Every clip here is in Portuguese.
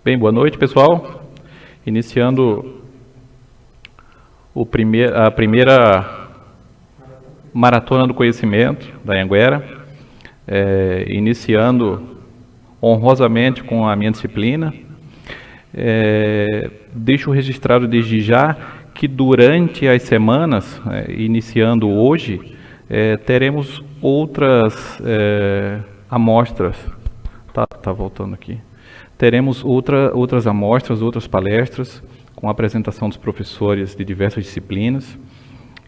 Bem, boa noite, pessoal. Iniciando a primeira Maratona do Conhecimento da Anhanguera, iniciando honrosamente com a minha disciplina. Deixo registrado desde já que durante as semanas, iniciando hoje, teremos outras amostras. Tá voltando aqui. Teremos outras amostras, outras palestras, com a apresentação dos professores de diversas disciplinas.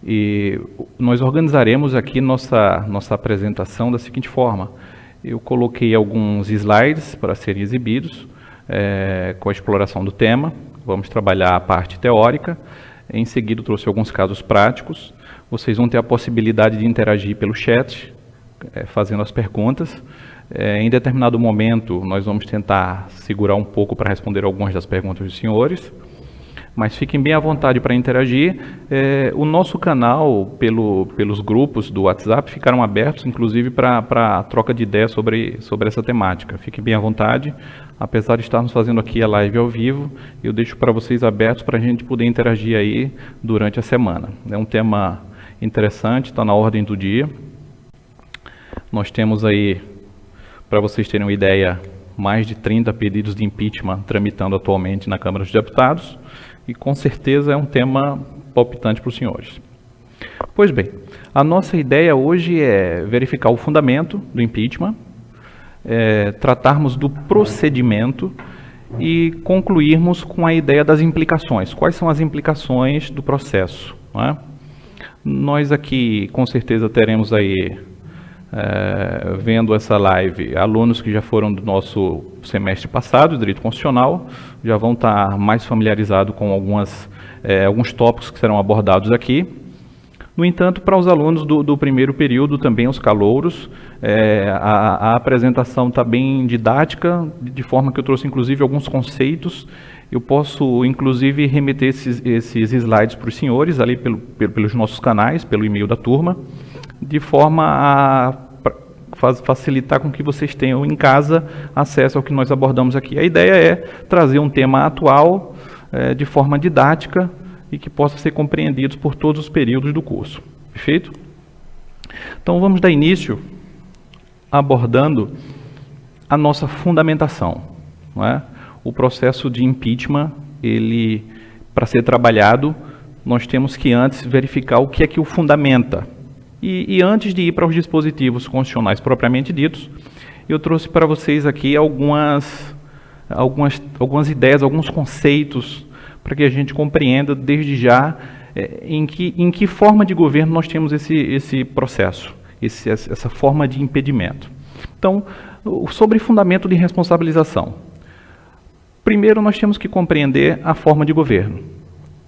E nós organizaremos aqui nossa apresentação da seguinte forma. Eu coloquei alguns slides para serem exibidos, com a exploração do tema. Vamos trabalhar a parte teórica. Em seguida, trouxe alguns casos práticos. Vocês vão ter a possibilidade de interagir pelo chat, fazendo as perguntas. Em determinado momento, nós vamos tentar segurar um pouco para responder algumas das perguntas dos senhores, mas fiquem bem à vontade para interagir. O nosso canal, pelos grupos do WhatsApp, ficaram abertos, inclusive, para troca de ideias sobre essa temática. Fiquem bem à vontade. Apesar de estarmos fazendo aqui a live ao vivo, eu deixo para vocês abertos para a gente poder interagir aí durante a semana. É um tema interessante, está na ordem do dia. Nós temos aí, para vocês terem uma ideia, mais de 30 pedidos de impeachment tramitando atualmente na Câmara dos Deputados, e com certeza é um tema palpitante para os senhores. Pois bem, a nossa ideia hoje é verificar o fundamento do impeachment, tratarmos do procedimento e concluirmos com a ideia das implicações. Quais são as implicações do processo, não é? Nós aqui, com certeza, teremos aí, vendo essa live, alunos que já foram do nosso semestre passado, Direito Constitucional, já vão estar mais familiarizados com alguns tópicos que serão abordados aqui. No entanto, para os alunos do primeiro período, também os calouros, a apresentação está bem didática, de forma que eu trouxe inclusive alguns conceitos. Eu posso inclusive remeter esses slides para os senhores, ali pelos nossos canais, pelo e-mail da turma, de forma a facilitar com que vocês tenham em casa acesso ao que nós abordamos aqui. A ideia é trazer um tema atual, de forma didática, e que possa ser compreendido por todos os períodos do curso. Perfeito? Então vamos dar início abordando a nossa fundamentação, não é? O processo de impeachment, para ser trabalhado, nós temos que antes verificar o que é que o fundamenta. E antes de ir para os dispositivos constitucionais propriamente ditos, eu trouxe para vocês aqui algumas ideias, alguns conceitos, para que a gente compreenda desde já em que forma de governo nós temos esse processo, essa forma de impedimento. Então, sobre fundamento de responsabilização. Primeiro, nós temos que compreender a forma de governo.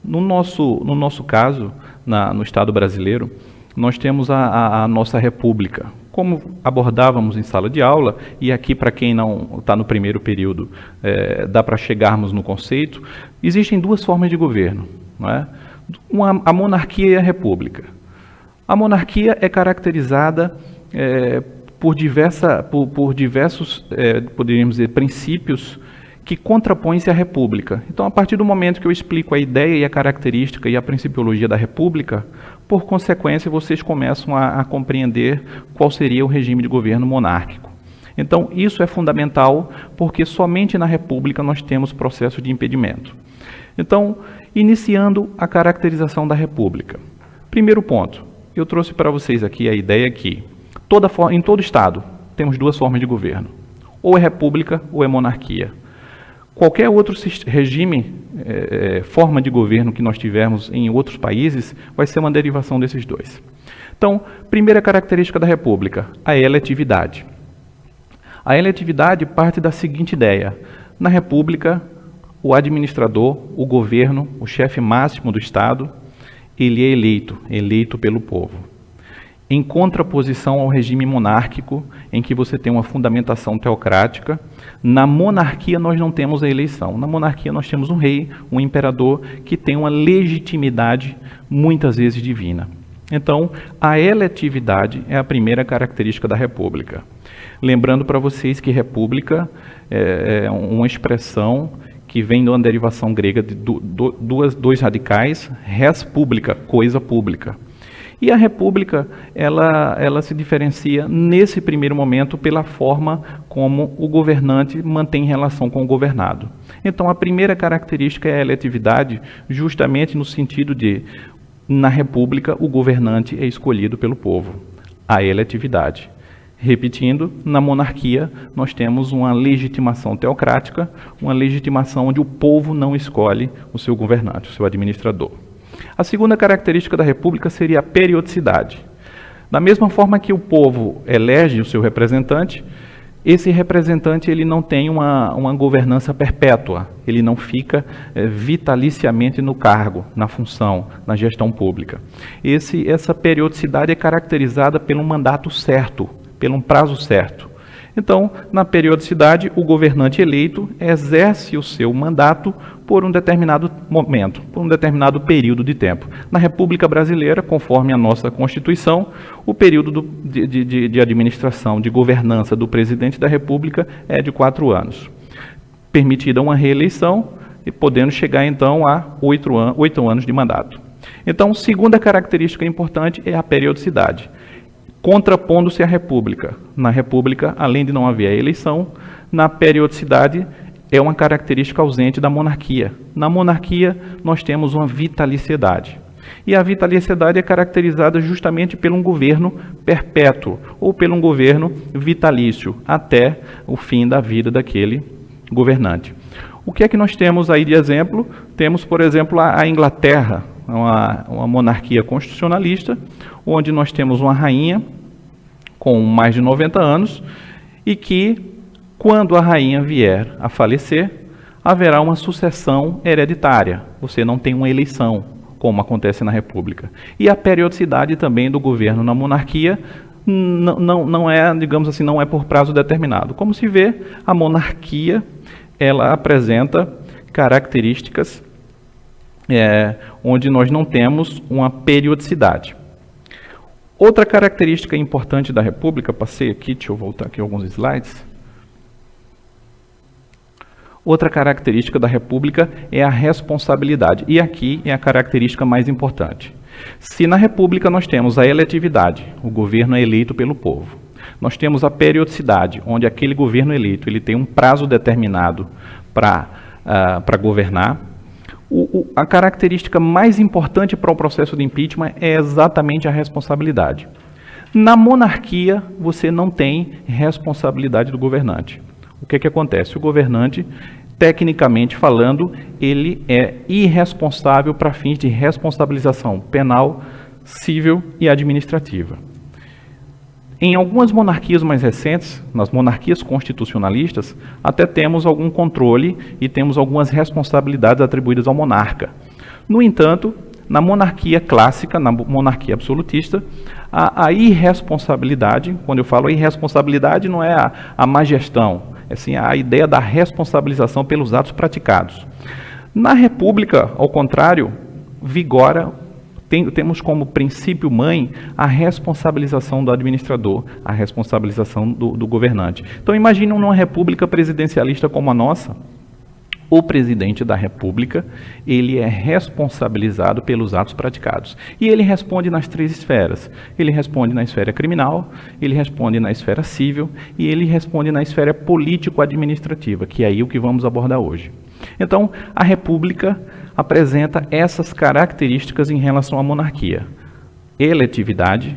No nosso caso, no Estado brasileiro, nós temos a nossa república. Como abordávamos em sala de aula, e aqui para quem não está no primeiro período, dá para chegarmos no conceito, existem duas formas de governo, não é? A monarquia e a república. A monarquia é caracterizada por diversos, poderíamos dizer, princípios que contrapõem-se à república. Então, a partir do momento que eu explico a ideia e a característica e a principiologia da república, por consequência, vocês começam a compreender qual seria o regime de governo monárquico. Então, isso é fundamental, porque somente na república nós temos processo de impedimento. Então, iniciando a caracterização da república. Primeiro ponto, eu trouxe para vocês aqui a ideia que em todo Estado temos duas formas de governo. Ou é república ou é monarquia. Qualquer outro regime, forma de governo que nós tivermos em outros países, vai ser uma derivação desses dois. Então, primeira característica da república, a eletividade. A eletividade parte da seguinte ideia. Na república, o administrador, o governo, o chefe máximo do Estado, ele é eleito pelo povo. Em contraposição ao regime monárquico, em que você tem uma fundamentação teocrática, na monarquia nós não temos a eleição. Na monarquia nós temos um rei, um imperador, que tem uma legitimidade muitas vezes divina. Então, a eletividade é a primeira característica da república. Lembrando para vocês que república é uma expressão que vem de uma derivação grega de dois radicais, res publica, coisa pública. E a república, ela se diferencia nesse primeiro momento pela forma como o governante mantém relação com o governado. Então, a primeira característica é a eletividade, justamente no sentido de, na república, o governante é escolhido pelo povo. A eletividade. Repetindo, na monarquia, nós temos uma legitimação teocrática, uma legitimação onde o povo não escolhe o seu governante, o seu administrador. A segunda característica da república seria a periodicidade. Da mesma forma que o povo elege o seu representante, esse representante ele não tem uma governança perpétua, ele não fica vitaliciamente no cargo, na função, na gestão pública. Essa periodicidade é caracterizada pelo mandato certo, pelo um prazo certo. Então, na periodicidade, o governante eleito exerce o seu mandato por um determinado momento, por um determinado período de tempo. Na República Brasileira, conforme a nossa Constituição, o período de administração, de governança do presidente da República é de 4 anos. Permitida uma reeleição e podendo chegar então a 8 anos de mandato. Então, segunda característica importante é a periodicidade. Contrapondo-se à República. Na República, além de não haver a eleição, na periodicidade é uma característica ausente da monarquia. Na monarquia, nós temos uma vitaliciedade. E a vitaliciedade é caracterizada justamente por um governo perpétuo, ou por um governo vitalício, até o fim da vida daquele governante. O que é que nós temos aí de exemplo? Temos, por exemplo, a Inglaterra, uma monarquia constitucionalista, onde nós temos uma rainha com mais de 90 anos e que, quando a rainha vier a falecer, haverá uma sucessão hereditária. Você não tem uma eleição, como acontece na República. E a periodicidade também do governo na monarquia não é, digamos assim, não é por prazo determinado. Como se vê, a monarquia ela apresenta características onde nós não temos uma periodicidade. Outra característica importante da República, passei aqui, deixa eu voltar aqui alguns slides. Outra característica da República é a responsabilidade, e aqui é a característica mais importante. Se na República nós temos a eletividade, o governo é eleito pelo povo. Nós temos a periodicidade, onde aquele governo eleito ele tem um prazo determinado para governar. A característica mais importante para o processo de impeachment é exatamente a responsabilidade. Na monarquia, você não tem responsabilidade do governante. O que é que acontece? O governante, tecnicamente falando, ele é irresponsável para fins de responsabilização penal, civil e administrativa. Em algumas monarquias mais recentes, nas monarquias constitucionalistas, até temos algum controle e temos algumas responsabilidades atribuídas ao monarca. No entanto, na monarquia clássica, na monarquia absolutista, a irresponsabilidade, quando eu falo irresponsabilidade, não é a má gestão, é sim a ideia da responsabilização pelos atos praticados. Na República, ao contrário, vigora temos como princípio mãe a responsabilização do administrador, a responsabilização do governante. Então imagine numa república presidencialista como a nossa, o presidente da república, ele é responsabilizado pelos atos praticados. E ele responde nas 3 esferas. Ele responde na esfera criminal, ele responde na esfera civil e ele responde na esfera político-administrativa, que é aí o que vamos abordar hoje. Então, a república apresenta essas características em relação à monarquia: eletividade,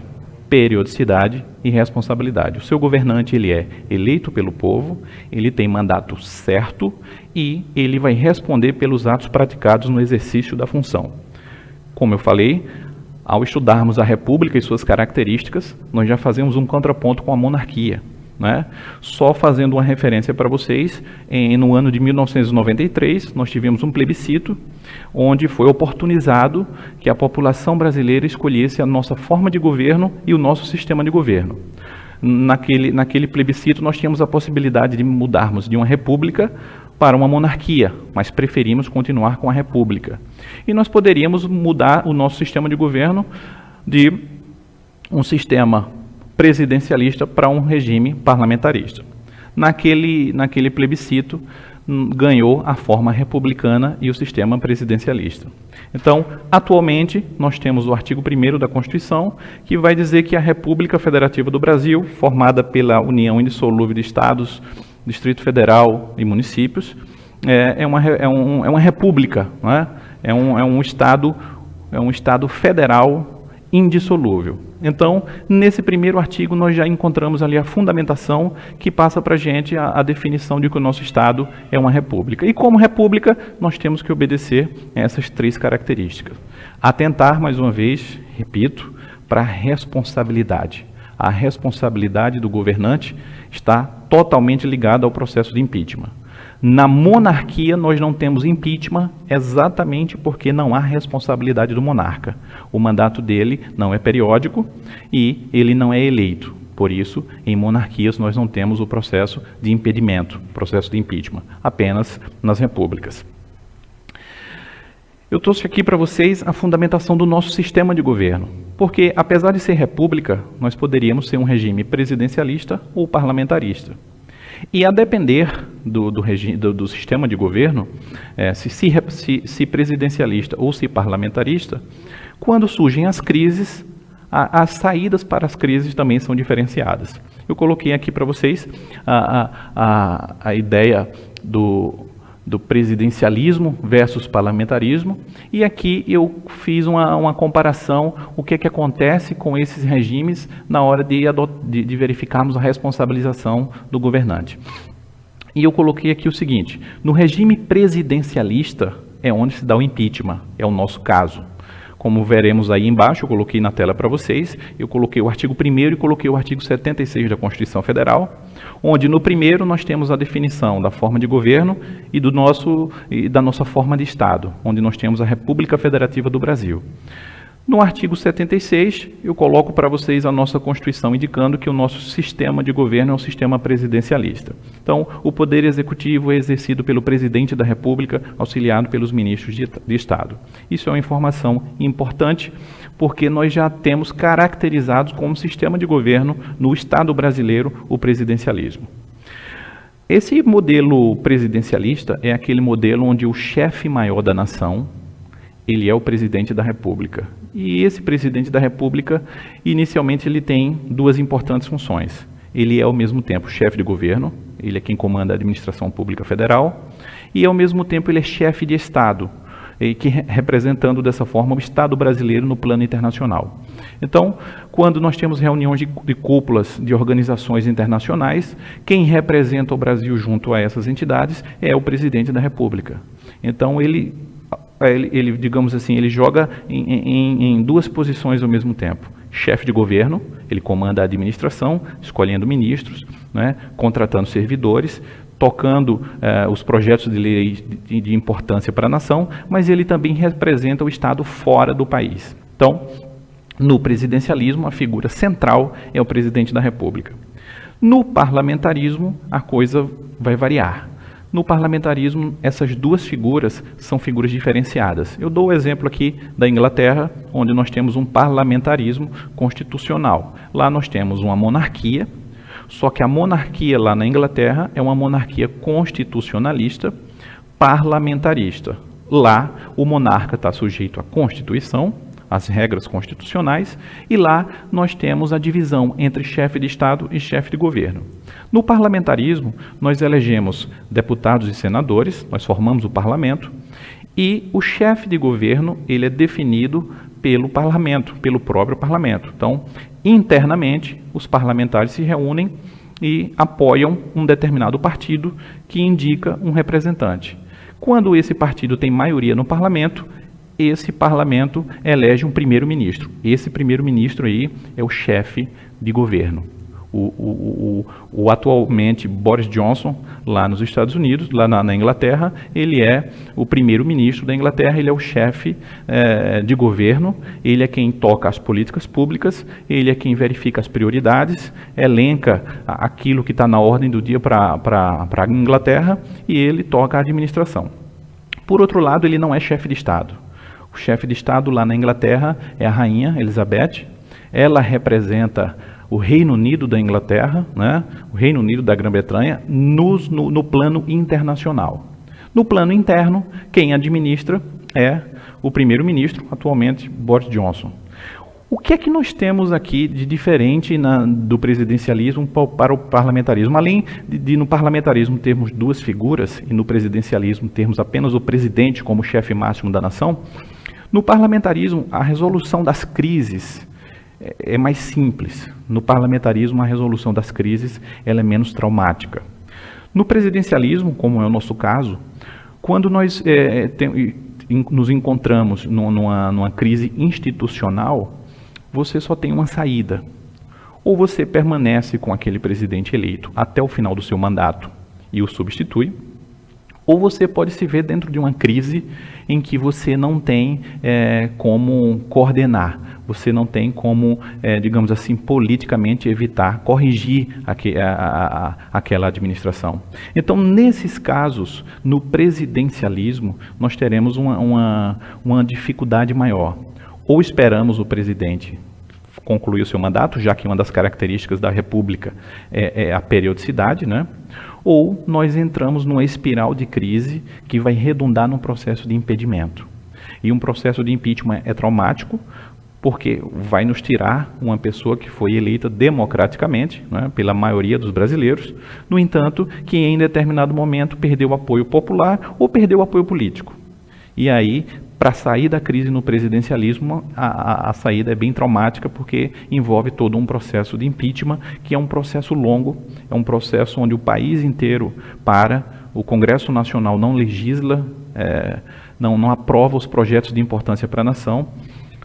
periodicidade e responsabilidade. O seu governante ele é eleito pelo povo, ele tem mandato certo e ele vai responder pelos atos praticados no exercício da função. Como eu falei, ao estudarmos a república e suas características, nós já fazemos um contraponto com a monarquia. Né? Só fazendo uma referência para vocês, no ano de 1993, nós tivemos um plebiscito, onde foi oportunizado que a população brasileira escolhesse a nossa forma de governo e o nosso sistema de governo. Naquele plebiscito, nós tínhamos a possibilidade de mudarmos de uma república para uma monarquia, mas preferimos continuar com a república. E nós poderíamos mudar o nosso sistema de governo de um sistema presidencialista para um regime parlamentarista. Naquele plebiscito, ganhou a forma republicana e o sistema presidencialista. Então, atualmente, nós temos o artigo 1º da Constituição, que vai dizer que a República Federativa do Brasil, formada pela união indissolúvel de estados, Distrito Federal e municípios, é uma república, não é? É um estado federal indissolúvel. Então, nesse primeiro artigo, nós já encontramos ali a fundamentação que passa para a gente a definição de que o nosso Estado é uma república. E como república, nós temos que obedecer a essas 3 características. Atentar, mais uma vez, repito, para a responsabilidade. A responsabilidade do governante está totalmente ligada ao processo de impeachment. Na monarquia, nós não temos impeachment exatamente porque não há responsabilidade do monarca. O mandato dele não é periódico e ele não é eleito. Por isso, em monarquias, nós não temos o processo de impedimento, processo de impeachment, apenas nas repúblicas. Eu trouxe aqui para vocês a fundamentação do nosso sistema de governo, porque, apesar de ser república, nós poderíamos ser um regime presidencialista ou parlamentarista. E a depender do sistema de governo, se presidencialista ou se parlamentarista, quando surgem as crises, as saídas para as crises também são diferenciadas. Eu coloquei aqui para vocês a ideia do presidencialismo versus parlamentarismo, e aqui eu fiz uma comparação, o que acontece com esses regimes na hora de verificarmos a responsabilização do governante. E eu coloquei aqui o seguinte: no regime presidencialista é onde se dá o impeachment, é o nosso caso. Como veremos aí embaixo, eu coloquei na tela para vocês, eu coloquei o artigo 1º e coloquei o artigo 76 da Constituição Federal, onde no primeiro nós temos a definição da forma de governo e da nossa forma de Estado, onde nós temos a República Federativa do Brasil. No artigo 76, eu coloco para vocês a nossa Constituição, indicando que o nosso sistema de governo é um sistema presidencialista. Então, o poder executivo é exercido pelo presidente da República, auxiliado pelos ministros de Estado. Isso é uma informação importante, porque nós já temos caracterizados como sistema de governo no Estado brasileiro o presidencialismo. Esse modelo presidencialista é aquele modelo onde o chefe maior da nação, ele é o presidente da República. E esse presidente da República, inicialmente, ele tem 2 importantes funções. Ele é, ao mesmo tempo, chefe de governo, ele é quem comanda a administração pública federal, e, ao mesmo tempo, ele é chefe de Estado, representando dessa forma o Estado brasileiro no plano internacional. Então, quando nós temos reuniões de cúpulas de organizações internacionais, quem representa o Brasil junto a essas entidades é o presidente da República. Então, ele digamos assim, ele joga em 2 posições ao mesmo tempo. Chefe de governo, ele comanda a administração, escolhendo ministros, né, contratando servidores, tocando os projetos de lei de importância para a nação, mas ele também representa o Estado fora do país. Então, no presidencialismo, a figura central é o presidente da República. No parlamentarismo, a coisa vai variar. No parlamentarismo, essas 2 figuras são figuras diferenciadas. Eu dou o exemplo aqui da Inglaterra, onde nós temos um parlamentarismo constitucional. Lá nós temos uma monarquia, só que a monarquia lá na Inglaterra é uma monarquia constitucionalista, parlamentarista. Lá, o monarca está sujeito à Constituição, às regras constitucionais, e lá nós temos a divisão entre chefe de Estado e chefe de governo. No parlamentarismo, nós elegemos deputados e senadores, nós formamos o parlamento, e o chefe de governo, ele é definido pelo parlamento, pelo próprio parlamento. Então, internamente, os parlamentares se reúnem e apoiam um determinado partido que indica um representante. Quando esse partido tem maioria no parlamento, esse parlamento elege um primeiro-ministro. Esse primeiro-ministro aí é o chefe de governo. O atualmente Boris Johnson, lá nos Estados Unidos, lá na Inglaterra, ele é o primeiro-ministro da Inglaterra, ele é o chefe de governo, ele é quem toca as políticas públicas, ele é quem verifica as prioridades, elenca aquilo que está na ordem do dia para a Inglaterra, e ele toca a administração. Por outro lado, ele não é chefe de Estado. O chefe de Estado lá na Inglaterra é a rainha Elizabeth. Ela representa o Reino Unido da Inglaterra, né, o Reino Unido da Grã-Bretanha, no plano internacional. No plano interno, quem administra é o primeiro-ministro, atualmente Boris Johnson. O que é que nós temos aqui de diferente do presidencialismo para o parlamentarismo? Além de no parlamentarismo termos duas figuras e no presidencialismo termos apenas o presidente como chefe máximo da nação, no parlamentarismo a resolução das crises é mais simples. No parlamentarismo a resolução das crises ela é menos traumática. No presidencialismo, como é o nosso caso, quando nós nos encontramos numa crise institucional, você só tem uma saída. Ou você permanece com aquele presidente eleito até o final do seu mandato e o substitui, ou você pode se ver dentro de uma crise em que você não tem como coordenar, você não tem como, digamos assim, politicamente evitar, corrigir aquela administração. Então, nesses casos, no presidencialismo, nós teremos uma dificuldade maior. Ou esperamos o presidente concluir o seu mandato, já que uma das características da República é a periodicidade, né? Ou nós entramos numa espiral de crise que vai redundar num processo de impedimento. E um processo de impeachment é traumático, porque vai nos tirar uma pessoa que foi eleita democraticamente, né, pela maioria dos brasileiros, no entanto, que em determinado momento perdeu o apoio popular ou perdeu o apoio político. E aí, para sair da crise no presidencialismo, a saída é bem traumática, porque envolve todo um processo de impeachment, que é um processo longo, é um processo onde o país inteiro para, o Congresso Nacional não legisla, não aprova os projetos de importância para a nação.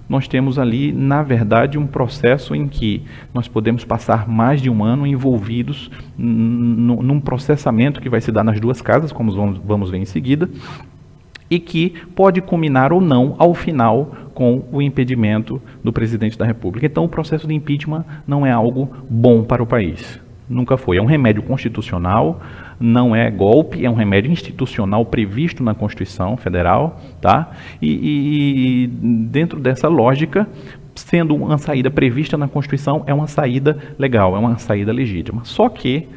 Nós temos ali, na verdade, um processo em que nós podemos passar mais de um ano envolvidos num processamento que vai se dar nas duas casas, como vamos ver em seguida, e que pode culminar ou não, ao final, com o impedimento do presidente da República. Então, o processo de impeachment não é algo bom para o país. Nunca foi. É um remédio constitucional, não é golpe, é um remédio institucional previsto na Constituição Federal, tá? E dentro dessa lógica, sendo uma saída prevista na Constituição, é uma saída legal, é uma saída legítima. Só que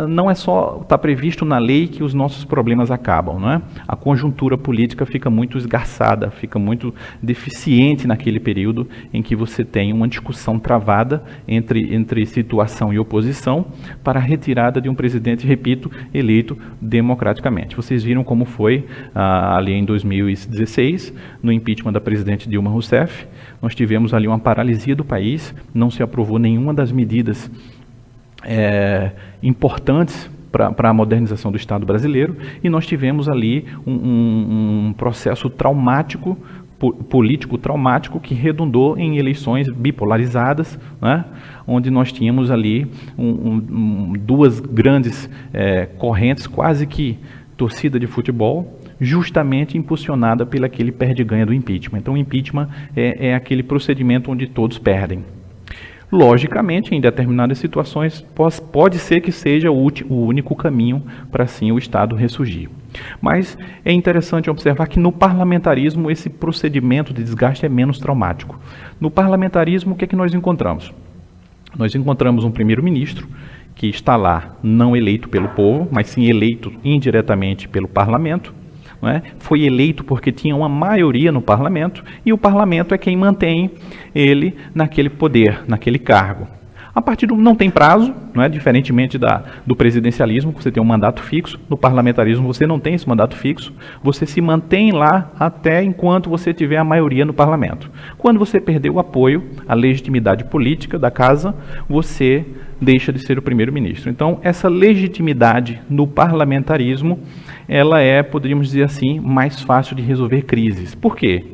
não é só estar previsto na lei que os nossos problemas acabam, não é? A conjuntura política fica muito esgarçada, fica muito deficiente naquele período em que você tem uma discussão travada entre situação e oposição para a retirada de um presidente, repito, eleito democraticamente. Vocês viram como foi ali em 2016, no impeachment da presidente Dilma Rousseff. Nós tivemos ali uma paralisia do país, não se aprovou nenhuma das medidas importantes para a modernização do Estado brasileiro, e nós tivemos ali um processo traumático, político traumático, que redundou em eleições bipolarizadas, né, onde nós tínhamos ali duas grandes correntes, quase que torcida de futebol, justamente impulsionada pelo aquele perde-ganha do impeachment. Então o impeachment é aquele procedimento onde todos perdem. Logicamente, em determinadas situações, pode ser que seja o único caminho para, assim, o Estado ressurgir. Mas é interessante observar que no parlamentarismo esse procedimento de desgaste é menos traumático. No parlamentarismo, o que é que nós encontramos? Nós encontramos um primeiro-ministro que está lá não eleito pelo povo, mas sim eleito indiretamente pelo parlamento. Não é? Foi eleito porque tinha uma maioria no parlamento, e o parlamento é quem mantém ele naquele poder, naquele cargo. A partir não tem prazo, não é? Diferentemente do presidencialismo, que você tem um mandato fixo. No parlamentarismo você não tem esse mandato fixo, você se mantém lá até enquanto você tiver a maioria no parlamento. Quando você perder o apoio, a legitimidade política da casa, você deixa de ser o primeiro-ministro. Então, essa legitimidade no parlamentarismo, ela poderíamos dizer assim, mais fácil de resolver crises. Por quê?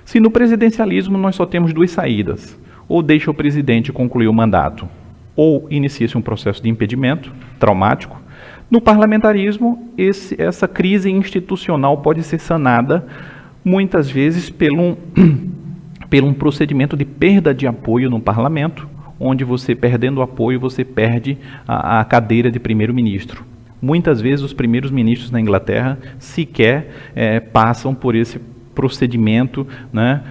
Se no presidencialismo nós só temos duas saídas: ou deixa o presidente concluir o mandato, ou inicia-se um processo de impedimento traumático. No parlamentarismo, essa crise institucional pode ser sanada, muitas vezes, pelo um procedimento de perda de apoio no parlamento, onde você, perdendo o apoio, você perde a cadeira de primeiro-ministro. Muitas vezes os primeiros ministros na Inglaterra sequer passam por esse procedimento, né,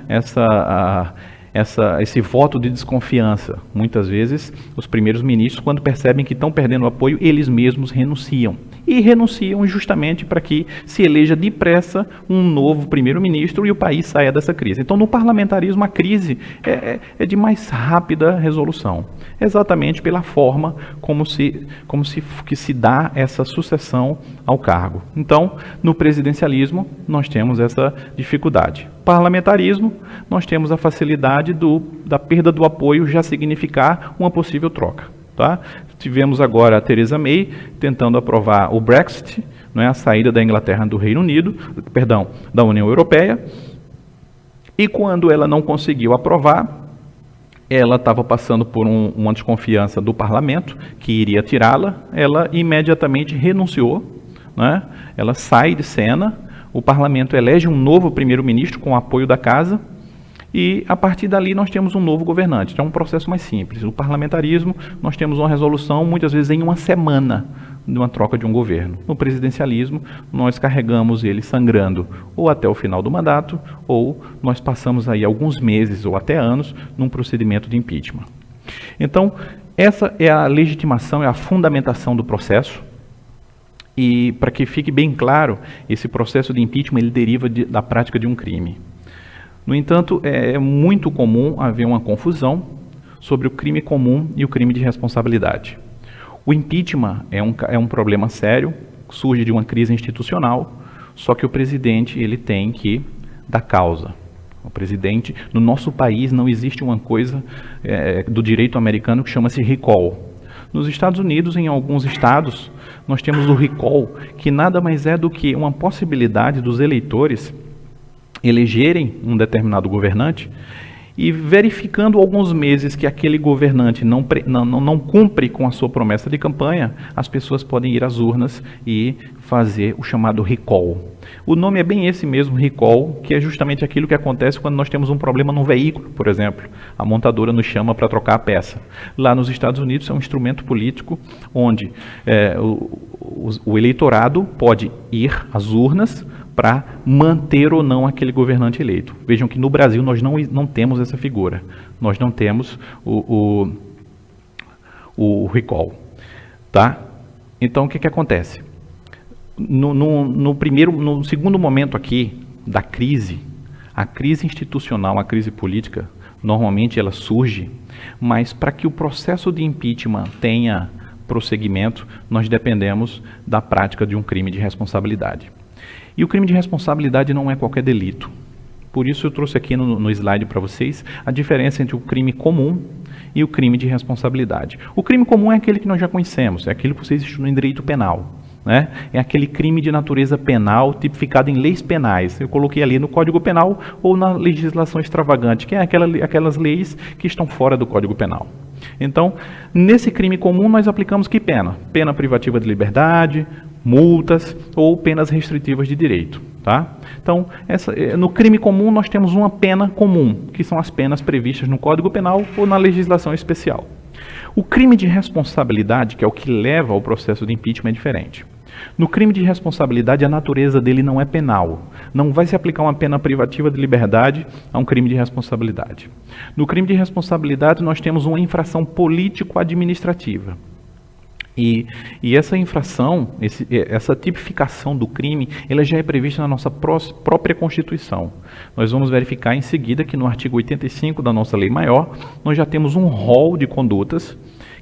esse voto de desconfiança. Muitas vezes, os primeiros ministros, quando percebem que estão perdendo o apoio, eles mesmos renunciam. E renunciam justamente para que se eleja depressa um novo primeiro-ministro e o país saia dessa crise. Então, no parlamentarismo, a crise é de mais rápida resolução, exatamente pela forma que se dá essa sucessão ao cargo. Então, no presidencialismo, nós temos essa dificuldade. Parlamentarismo, nós temos a facilidade da perda do apoio já significar uma possível troca. Tá? Tivemos agora a Theresa May tentando aprovar o Brexit, não é, a saída da Inglaterra do Reino Unido, perdão, da União Europeia, e quando ela não conseguiu aprovar, ela estava passando por uma desconfiança do parlamento, que iria tirá-la, ela imediatamente renunciou, né? Ela sai de cena, o parlamento elege um novo primeiro-ministro com o apoio da casa, e a partir dali nós temos um novo governante. Então é um processo mais simples. No parlamentarismo, nós temos uma resolução, muitas vezes em uma semana, de uma troca de um governo. No presidencialismo, nós carregamos ele sangrando ou até o final do mandato, ou nós passamos aí alguns meses ou até anos num procedimento de impeachment. Então, essa é a legitimação, é a fundamentação do processo. E para que fique bem claro, esse processo de impeachment ele deriva da prática de um crime. No entanto, é muito comum haver uma confusão sobre o crime comum e o crime de responsabilidade. O impeachment é um problema sério, surge de uma crise institucional, só que o presidente ele tem que dar causa. O presidente, no nosso país não existe uma coisa do direito americano que chama-se recall. Nos Estados Unidos, em alguns estados, nós temos o recall, que nada mais é do que uma possibilidade dos eleitores elegerem um determinado governante e verificando alguns meses que aquele governante não cumpre com a sua promessa de campanha, as pessoas podem ir às urnas e fazer o chamado recall. O nome é bem esse mesmo, recall, que é justamente aquilo que acontece quando nós temos um problema num veículo, por exemplo. A montadora nos chama para trocar a peça. Lá nos Estados Unidos é um instrumento político onde o eleitorado pode ir às urnas para manter ou não aquele governante eleito. Vejam que no Brasil nós não temos essa figura. Nós não temos o recall. Tá? Então, o que acontece? No segundo momento aqui da crise, a crise institucional, a crise política, normalmente ela surge, mas para que o processo de impeachment tenha prosseguimento, nós dependemos da prática de um crime de responsabilidade. E o crime de responsabilidade não é qualquer delito. Por isso eu trouxe aqui no slide para vocês a diferença entre o crime comum e o crime de responsabilidade. O crime comum é aquele que nós já conhecemos, é aquele que vocês estudam em direito penal. Né? É aquele crime de natureza penal tipificado em leis penais. Eu coloquei ali no Código Penal ou na legislação extravagante, que é aquelas leis que estão fora do Código Penal. Então, nesse crime comum nós aplicamos que pena? Pena privativa de liberdade, multas ou penas restritivas de direito. Tá? Então, no crime comum nós temos uma pena comum, que são as penas previstas no Código Penal ou na legislação especial. O crime de responsabilidade, que é o que leva ao processo de impeachment, é diferente. No crime de responsabilidade, a natureza dele não é penal. Não vai se aplicar uma pena privativa de liberdade a um crime de responsabilidade. No crime de responsabilidade, nós temos uma infração político-administrativa. E essa infração, essa tipificação do crime, ela já é prevista na nossa própria Constituição. Nós vamos verificar em seguida que no artigo 85 da nossa Lei Maior, nós já temos um rol de condutas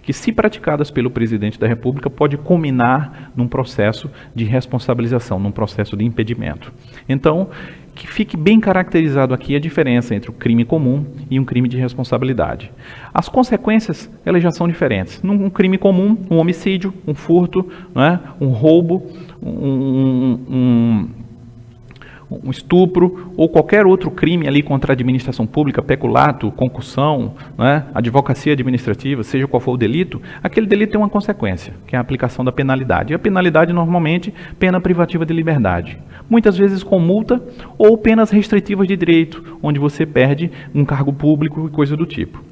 que, se praticadas pelo presidente da República, pode culminar num processo de responsabilização, num processo de impedimento. Então, que fique bem caracterizado aqui a diferença entre o crime comum e um crime de responsabilidade. As consequências, elas já são diferentes. Num crime comum, um homicídio, um furto, né, um roubo, um estupro ou qualquer outro crime ali contra a administração pública, peculato, concussão, né, advocacia administrativa, seja qual for o delito, aquele delito tem uma consequência, que é a aplicação da penalidade. E a penalidade, normalmente, pena privativa de liberdade. Muitas vezes com multa ou penas restritivas de direito, onde você perde um cargo público e coisa do tipo.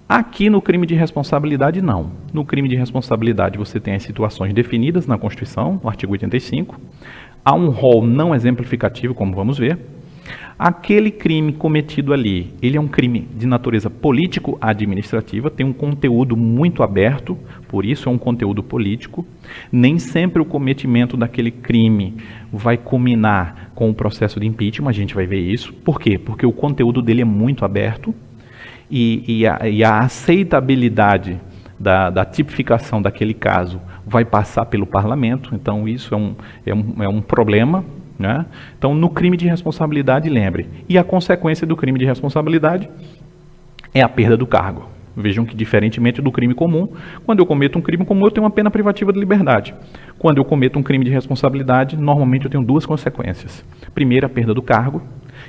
Aqui no crime de responsabilidade, não. No crime de responsabilidade você tem as situações definidas na Constituição, no artigo 85. Há um rol não exemplificativo, como vamos ver. Aquele crime cometido ali, ele é um crime de natureza político-administrativa, tem um conteúdo muito aberto, por isso é um conteúdo político. Nem sempre o cometimento daquele crime vai culminar com o processo de impeachment, a gente vai ver isso. Por quê? Porque o conteúdo dele é muito aberto e a aceitabilidade da tipificação daquele caso vai passar pelo parlamento, então isso é um problema, né? Então, no crime de responsabilidade, lembre, e a consequência do crime de responsabilidade é a perda do cargo. Vejam que, diferentemente do crime comum, quando eu cometo um crime comum, eu tenho uma pena privativa de liberdade. Quando eu cometo um crime de responsabilidade, normalmente eu tenho duas consequências. Primeira, a perda do cargo,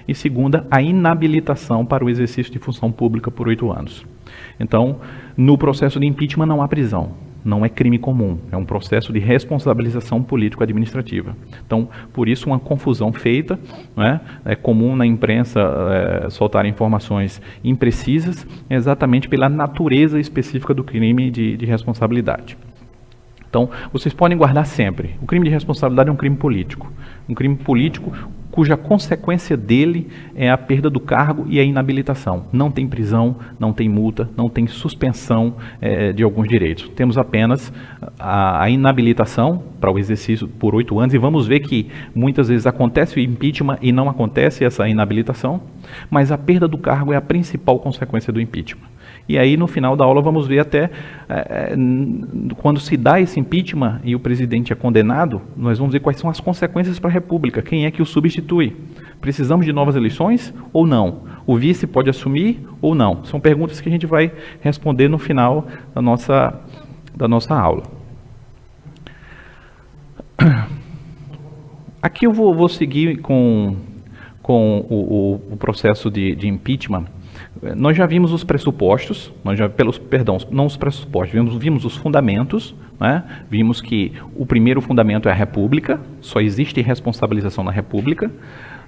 e segunda, a inabilitação para o exercício de função pública por 8 anos. Então, no processo de impeachment não há prisão, não é crime comum, é um processo de responsabilização político-administrativa. Então, por isso uma confusão feita, né? É comum na imprensa soltar informações imprecisas, exatamente pela natureza específica do crime de responsabilidade. Então, vocês podem guardar sempre, o crime de responsabilidade é um crime político cuja consequência dele é a perda do cargo e a inabilitação. Não tem prisão, não tem multa, não tem suspensão de alguns direitos. Temos apenas a inabilitação para o exercício por 8 anos, e vamos ver que muitas vezes acontece o impeachment e não acontece essa inabilitação, mas a perda do cargo é a principal consequência do impeachment. E aí, no final da aula, vamos ver até quando se dá esse impeachment e o presidente é condenado, nós vamos ver quais são as consequências para a República. Quem é que o substitui? Precisamos de novas eleições ou não? O vice pode assumir ou não? São perguntas que a gente vai responder no final da nossa aula. Aqui eu vou seguir com o processo de impeachment. Nós já vimos os pressupostos, não os pressupostos, vimos os fundamentos, né? Vimos que o primeiro fundamento é a República, só existe responsabilização na República.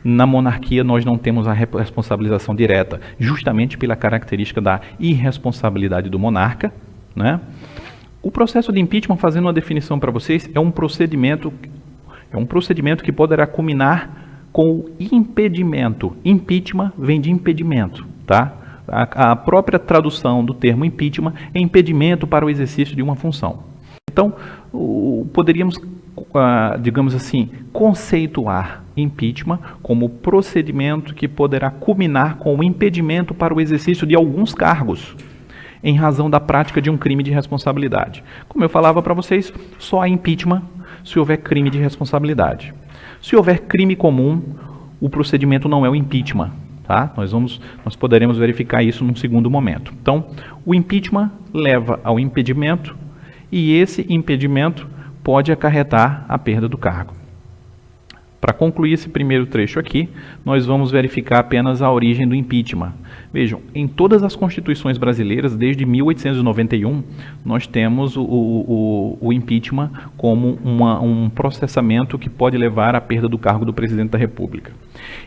Na monarquia nós não temos a responsabilização direta, justamente pela característica da irresponsabilidade do monarca, né? O processo de impeachment, fazendo uma definição para vocês, é um procedimento que poderá culminar com o impedimento. Impeachment vem de impedimento, tá? A própria tradução do termo impeachment é impedimento para o exercício de uma função. Então, poderíamos, digamos assim, conceituar impeachment como procedimento que poderá culminar com o impedimento para o exercício de alguns cargos, em razão da prática de um crime de responsabilidade. Como eu falava para vocês, só há impeachment se houver crime de responsabilidade. Se houver crime comum, o procedimento não é o impeachment, tá? Nós poderemos verificar isso num segundo momento. Então, o impeachment leva ao impedimento e esse impedimento pode acarretar a perda do cargo. Para concluir esse primeiro trecho aqui, nós vamos verificar apenas a origem do impeachment. Vejam, em todas as constituições brasileiras, desde 1891, nós temos o impeachment como um processamento que pode levar à perda do cargo do presidente da República.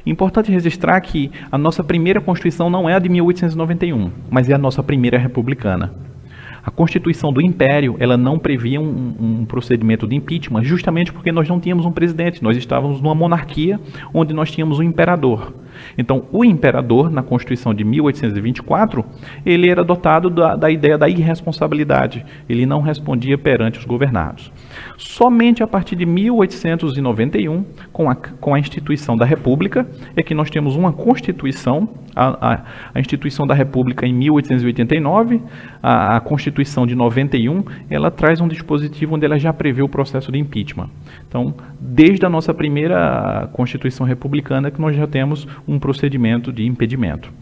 Importante registrar que a nossa primeira Constituição não é a de 1891, mas é a nossa primeira republicana. A Constituição do Império, ela não previa um procedimento de impeachment, justamente porque nós não tínhamos um presidente, nós estávamos numa monarquia onde nós tínhamos um imperador. Então, o imperador, na Constituição de 1824, ele era dotado da ideia da irresponsabilidade, ele não respondia perante os governados. Somente a partir de 1891, com a instituição da República, é que nós temos uma Constituição, a instituição da República em 1889, a Constituição de 91, ela traz um dispositivo onde ela já prevê o processo de impeachment. Então, desde a nossa primeira Constituição republicana que nós já temos um procedimento de impedimento.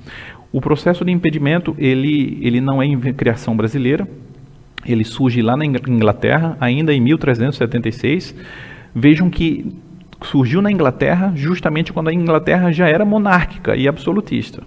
O processo de impedimento, ele não é criação brasileira, ele surge lá na Inglaterra, ainda em 1376. Vejam que surgiu na Inglaterra justamente quando a Inglaterra já era monárquica e absolutista.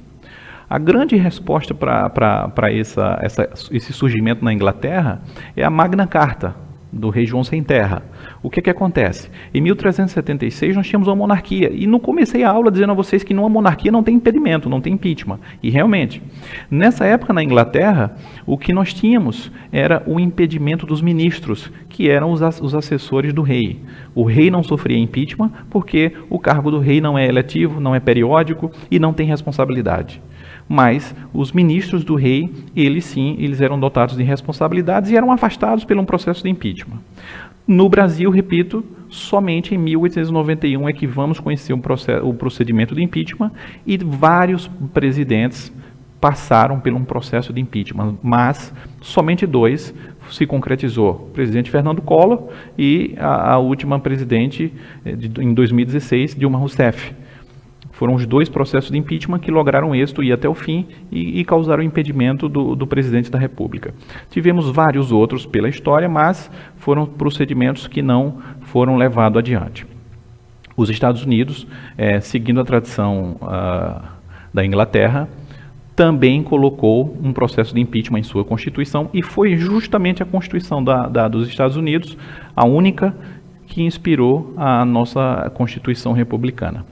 A grande resposta para esse surgimento na Inglaterra é a Magna Carta, do rei João Sem Terra. O que acontece? Em 1376 nós tínhamos uma monarquia, e não comecei a aula dizendo a vocês que numa monarquia não tem impedimento, não tem impeachment. E realmente, nessa época na Inglaterra, o que nós tínhamos era o impedimento dos ministros, que eram os assessores do rei. O rei não sofria impeachment porque o cargo do rei não é eletivo, não é periódico e não tem responsabilidade. Mas os ministros do rei, eles sim, eles eram dotados de responsabilidades e eram afastados por um processo de impeachment. No Brasil, repito, somente em 1891 é que vamos conhecer o procedimento de impeachment, e vários presidentes passaram por um processo de impeachment, mas somente dois se concretizou: o presidente Fernando Collor e a última presidente em 2016, Dilma Rousseff. Foram os dois processos de impeachment que lograram êxito, ir até o fim e causaram o impedimento do presidente da República. Tivemos vários outros pela história, mas foram procedimentos que não foram levados adiante. Os Estados Unidos, seguindo a tradição da Inglaterra, também colocou um processo de impeachment em sua Constituição, e foi justamente a Constituição dos Estados Unidos a única que inspirou a nossa Constituição republicana.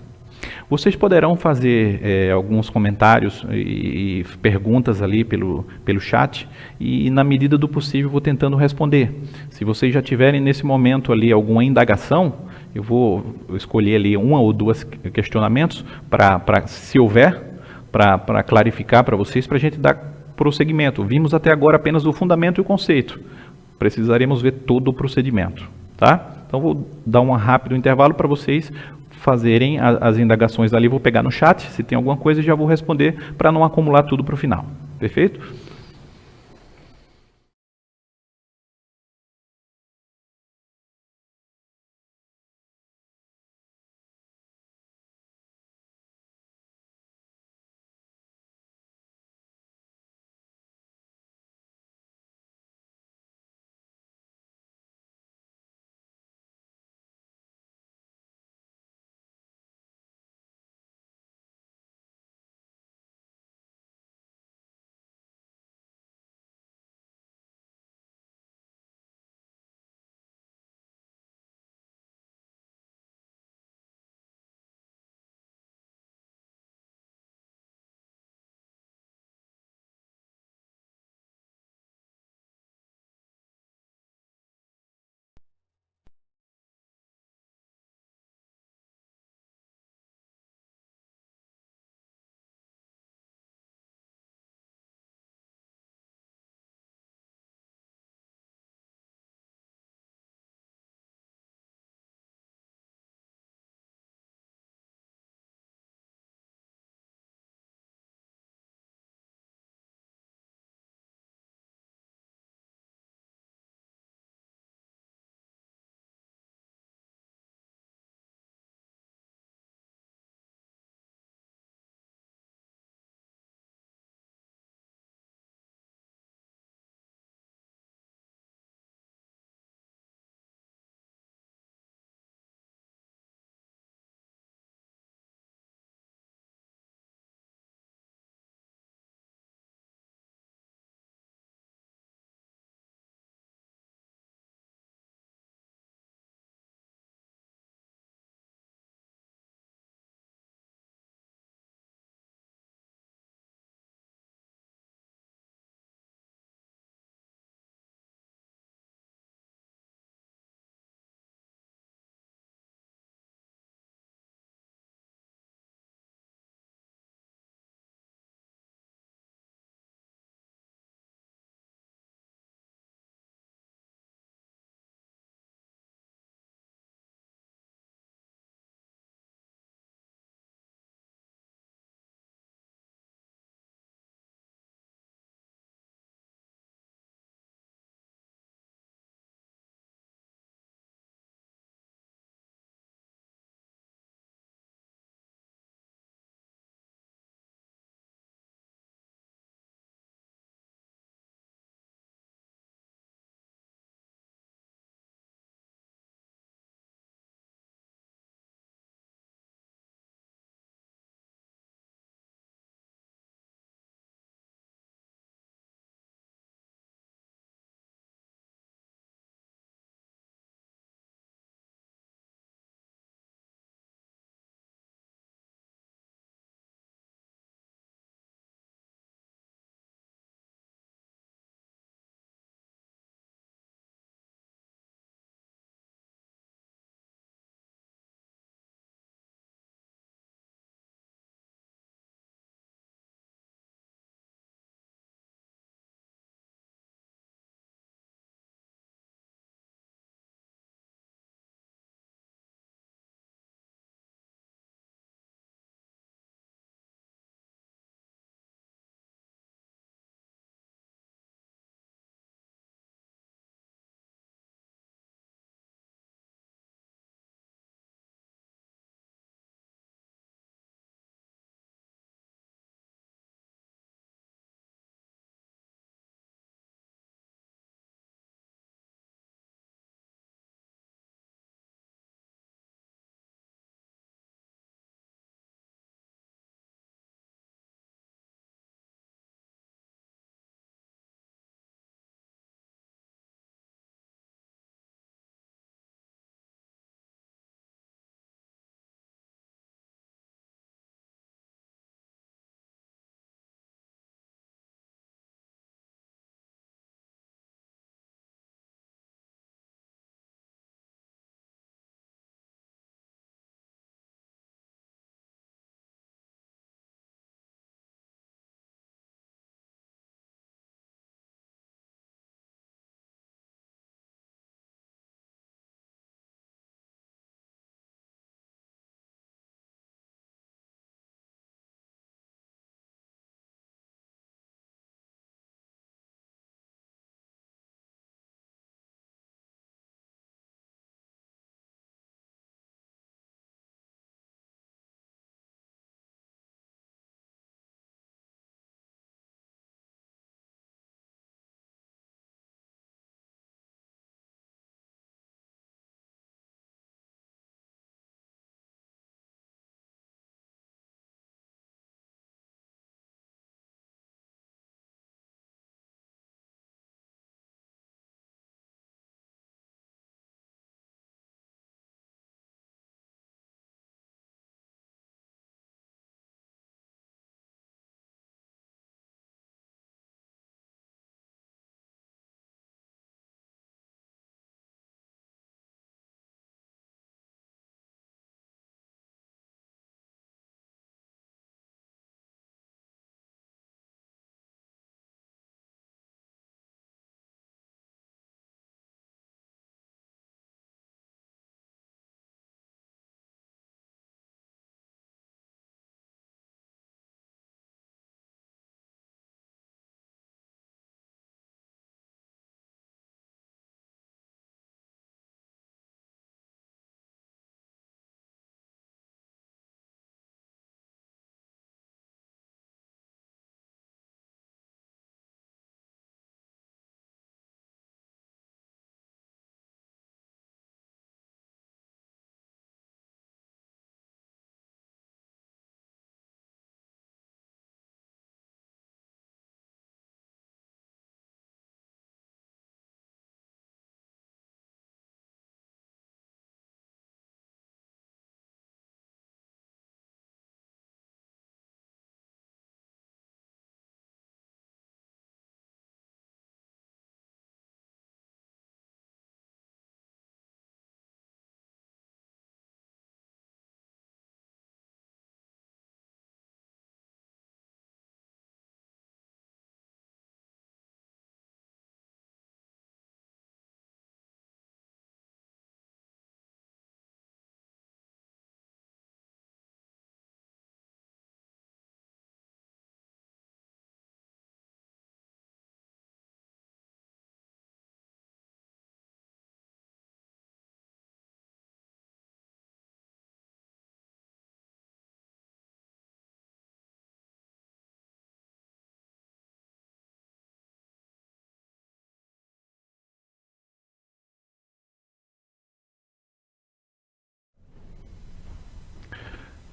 Vocês poderão fazer alguns comentários e perguntas ali pelo chat, e na medida do possível vou tentando responder. Se vocês já tiverem nesse momento ali alguma indagação, eu vou escolher ali uma ou duas questionamentos se houver, para clarificar para vocês, para a gente dar prosseguimento. Vimos até agora apenas o fundamento e o conceito. Precisaremos ver todo o procedimento, tá? Então vou dar um rápido intervalo para vocês fazerem as indagações ali. Vou pegar no chat, se tem alguma coisa, já vou responder para não acumular tudo para o final. Perfeito?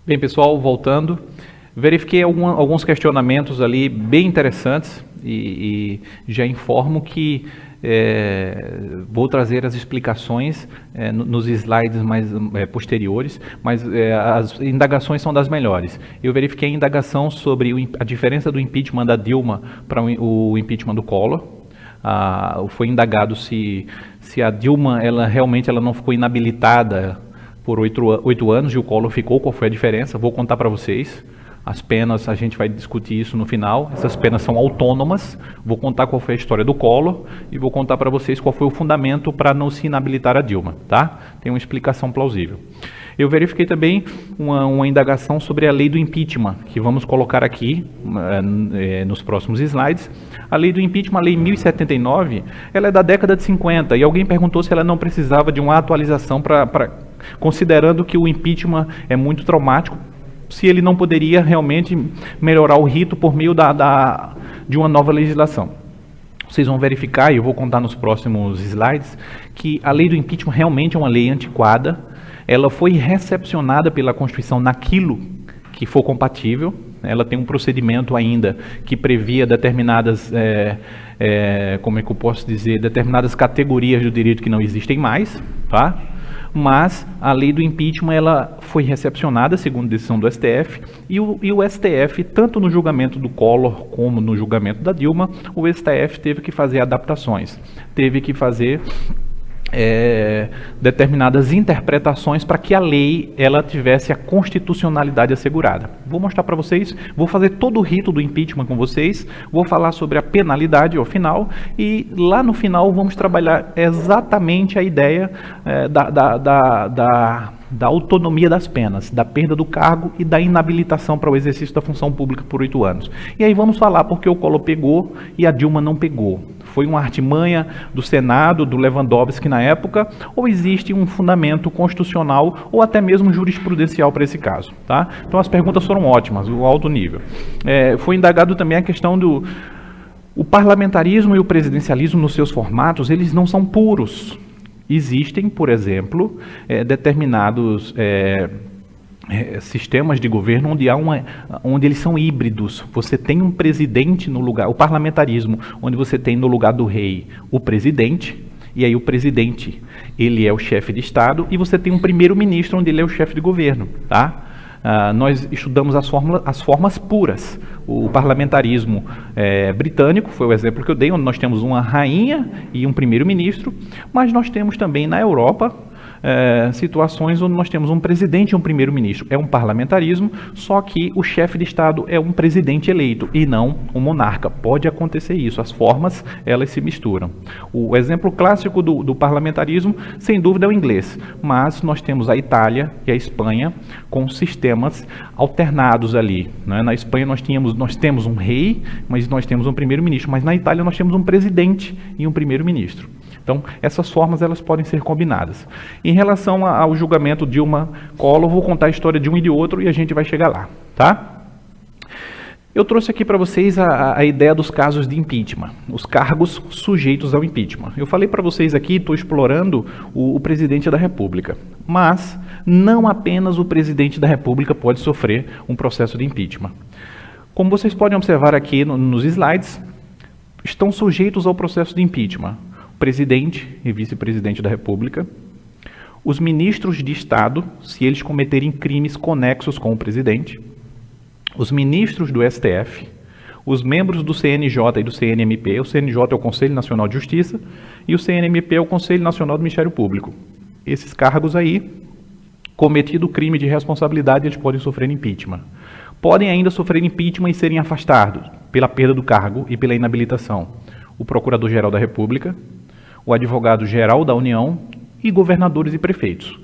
Bem, pessoal, voltando, verifiquei alguns questionamentos ali bem interessantes e já informo que vou trazer as explicações nos slides mais posteriores, mas as indagações são das melhores. Eu verifiquei a indagação sobre a diferença do impeachment da Dilma para o impeachment do Collor. Foi indagado se a Dilma realmente não ficou inabilitada por 8 anos e o Collor ficou. Qual foi a diferença? Vou contar para vocês. As penas, a gente vai discutir isso no final. Essas penas são autônomas. Vou contar qual foi a história do Collor e vou contar para vocês qual foi o fundamento para não se inabilitar a Dilma, tá? Tem uma explicação plausível. Eu verifiquei também uma indagação sobre a lei do impeachment, que vamos colocar aqui nos próximos slides. A lei do impeachment, a lei 1079, ela é da década de 50 e alguém perguntou se ela não precisava de uma atualização considerando que o impeachment é muito traumático, se ele não poderia realmente melhorar o rito por meio de uma nova legislação. Vocês vão verificar, e eu vou contar nos próximos slides, que a lei do impeachment realmente é uma lei antiquada. Ela foi recepcionada pela Constituição naquilo que for compatível. Ela tem um procedimento ainda que previa determinadas, como é que eu posso dizer, determinadas categorias do direito que não existem mais, tá? Mas a lei do impeachment ela foi recepcionada segundo decisão do STF e o STF, tanto no julgamento do Collor como no julgamento da Dilma, o STF teve que fazer adaptações, teve que fazer determinadas interpretações para que a lei ela tivesse a constitucionalidade assegurada. Vou mostrar para vocês, vou fazer todo o rito do impeachment com vocês, vou falar sobre a penalidade ao final e lá no final vamos trabalhar exatamente a ideia da autonomia das penas, da perda do cargo e da inabilitação para o exercício da função pública por 8 anos. E aí vamos falar porque o Collor pegou e a Dilma não pegou. Foi uma artimanha do Senado, do Lewandowski na época, ou existe um fundamento constitucional ou até mesmo jurisprudencial para esse caso, tá? Então as perguntas foram ótimas, o alto nível. Foi indagado também a questão o parlamentarismo e o presidencialismo nos seus formatos, eles não são puros. Existem, por exemplo, determinados sistemas de governo onde eles são híbridos. Você tem um presidente no lugar, o parlamentarismo, onde você tem no lugar do rei o presidente, e aí o presidente, ele é o chefe de Estado, e você tem um primeiro-ministro onde ele é o chefe de governo, tá? Nós estudamos as formas puras. O parlamentarismo britânico foi o exemplo que eu dei, onde nós temos uma rainha e um primeiro-ministro, mas nós temos também na Europa situações onde nós temos um presidente e um primeiro-ministro. É um parlamentarismo, só que o chefe de Estado é um presidente eleito e não um monarca. Pode acontecer isso, as formas elas se misturam. O exemplo clássico do parlamentarismo, sem dúvida, é o inglês, mas nós temos a Itália e a Espanha com sistemas alternados ali, né? Na Espanha nós temos um rei, mas nós temos um primeiro-ministro, mas na Itália nós temos um presidente e um primeiro-ministro. Então, essas formas elas podem ser combinadas. Em relação ao julgamento Dilma-Collor, vou contar a história de um e de outro e a gente vai chegar lá, tá? Eu trouxe aqui para vocês a ideia dos casos de impeachment, os cargos sujeitos ao impeachment. Eu falei para vocês aqui, estou explorando o presidente da República, mas não apenas o presidente da República pode sofrer um processo de impeachment. Como vocês podem observar aqui nos slides, estão sujeitos ao processo de impeachment presidente e vice-presidente da República, os ministros de Estado, se eles cometerem crimes conexos com o presidente, os ministros do STF, os membros do CNJ e do CNMP, o CNJ é o Conselho Nacional de Justiça e o CNMP é o Conselho Nacional do Ministério Público. Esses cargos aí, cometido crime de responsabilidade, eles podem sofrer impeachment. Podem ainda sofrer impeachment e serem afastados pela perda do cargo e pela inabilitação. O Procurador-Geral da República, o Advogado-Geral da União e governadores e prefeitos.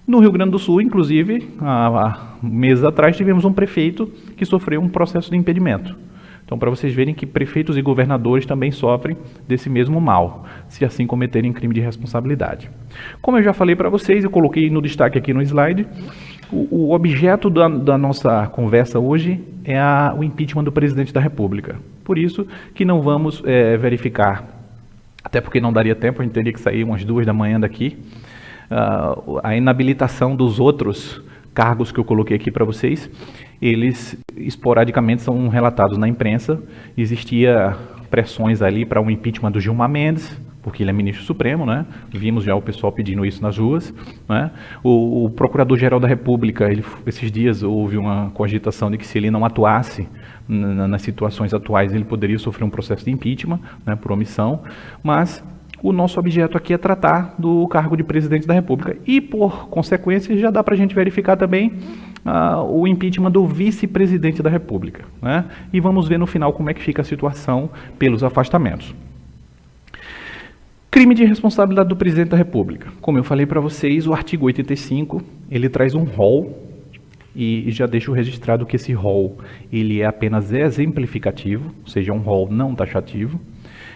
No Rio Grande do Sul, inclusive, há meses atrás, tivemos um prefeito que sofreu um processo de impedimento. Então, para vocês verem que prefeitos e governadores também sofrem desse mesmo mal, se assim cometerem crime de responsabilidade. Como eu já falei para vocês, eu coloquei no destaque aqui no slide, o objeto da nossa conversa hoje é o impeachment do presidente da República. Por isso que não vamos verificar, até porque não daria tempo, a gente teria que sair umas 2 da manhã daqui, a inabilitação dos outros cargos que eu coloquei aqui para vocês, eles esporadicamente são relatados na imprensa. Existia pressões ali para um impeachment do Gilmar Mendes, porque ele é ministro supremo, né? Vimos já o pessoal pedindo isso nas ruas, né? O Procurador-Geral da República, esses dias houve uma cogitação de que se ele não atuasse nas situações atuais, ele poderia sofrer um processo de impeachment, né, por omissão, mas o nosso objeto aqui é tratar do cargo de presidente da República e, por consequência, já dá para a gente verificar também o impeachment do vice-presidente da República, né? E vamos ver no final como é que fica a situação pelos afastamentos. Crime de responsabilidade do presidente da República. Como eu falei para vocês, o artigo 85, ele traz um rol, e já deixo registrado que esse rol ele é apenas exemplificativo, ou seja, um rol não taxativo.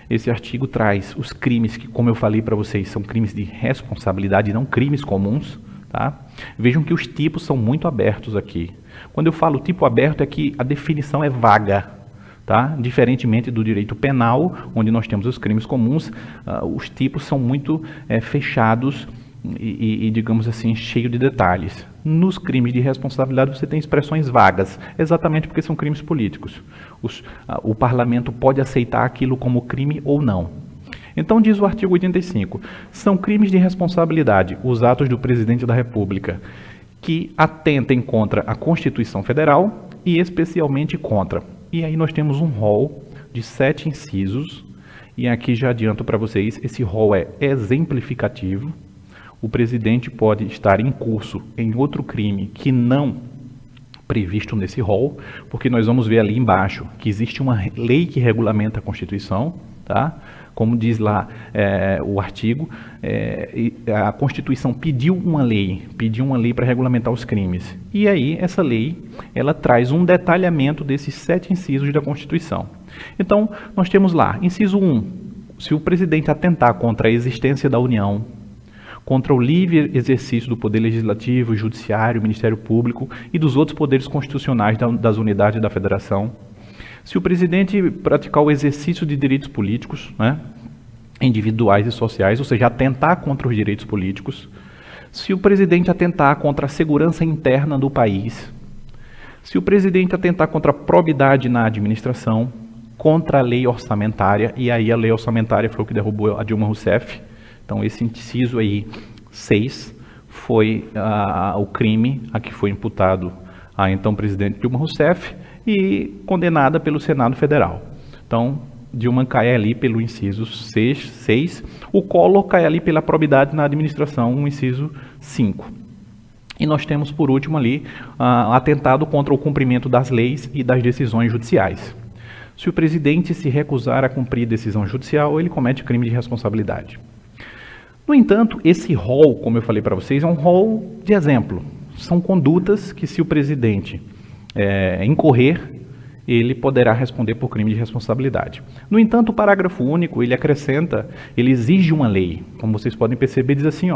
Esse artigo traz os crimes que, como eu falei para vocês, são crimes de responsabilidade, não crimes comuns. Tá? Vejam que os tipos são muito abertos aqui. Quando eu falo tipo aberto, é que a definição é vaga. Tá? Diferentemente do direito penal, onde nós temos os crimes comuns, os tipos são muito fechados e, digamos assim, cheio de detalhes. Nos crimes de responsabilidade você tem expressões vagas, exatamente porque são crimes políticos. O parlamento pode aceitar aquilo como crime ou não. Então diz o artigo 85, são crimes de responsabilidade os atos do presidente da República que atentem contra a Constituição Federal e especialmente contra. E aí nós temos um rol de 7 incisos, e aqui já adianto para vocês, esse rol é exemplificativo. O presidente pode estar em curso em outro crime que não previsto nesse rol, porque nós vamos ver ali embaixo que existe uma lei que regulamenta a Constituição, tá? Como diz lá o artigo, a Constituição pediu uma lei para regulamentar os crimes. E aí essa lei, ela traz um detalhamento desses 7 incisos da Constituição. Então, nós temos lá, inciso 1, se o presidente atentar contra a existência da União, contra o livre exercício do Poder Legislativo, Judiciário, Ministério Público e dos outros poderes constitucionais das unidades da Federação. Se o presidente praticar o exercício de direitos políticos, né, individuais e sociais, ou seja, atentar contra os direitos políticos. Se o presidente atentar contra a segurança interna do país. Se o presidente atentar contra a probidade na administração, contra a lei orçamentária, e aí a lei orçamentária foi o que derrubou a Dilma Rousseff. Então, esse inciso aí, 6, foi o crime a que foi imputado a então presidente Dilma Rousseff e condenada pelo Senado Federal. Então, Dilma cai ali pelo inciso 6, o Collor cai ali pela probidade na administração, o inciso 5. E nós temos, por último, ali, atentado contra o cumprimento das leis e das decisões judiciais. Se o presidente se recusar a cumprir decisão judicial, ele comete crime de responsabilidade. No entanto, esse rol, como eu falei para vocês, é um rol de exemplo. São condutas que, se o presidente incorrer, ele poderá responder por crime de responsabilidade. No entanto, o parágrafo único, ele acrescenta, ele exige uma lei. Como vocês podem perceber, diz assim,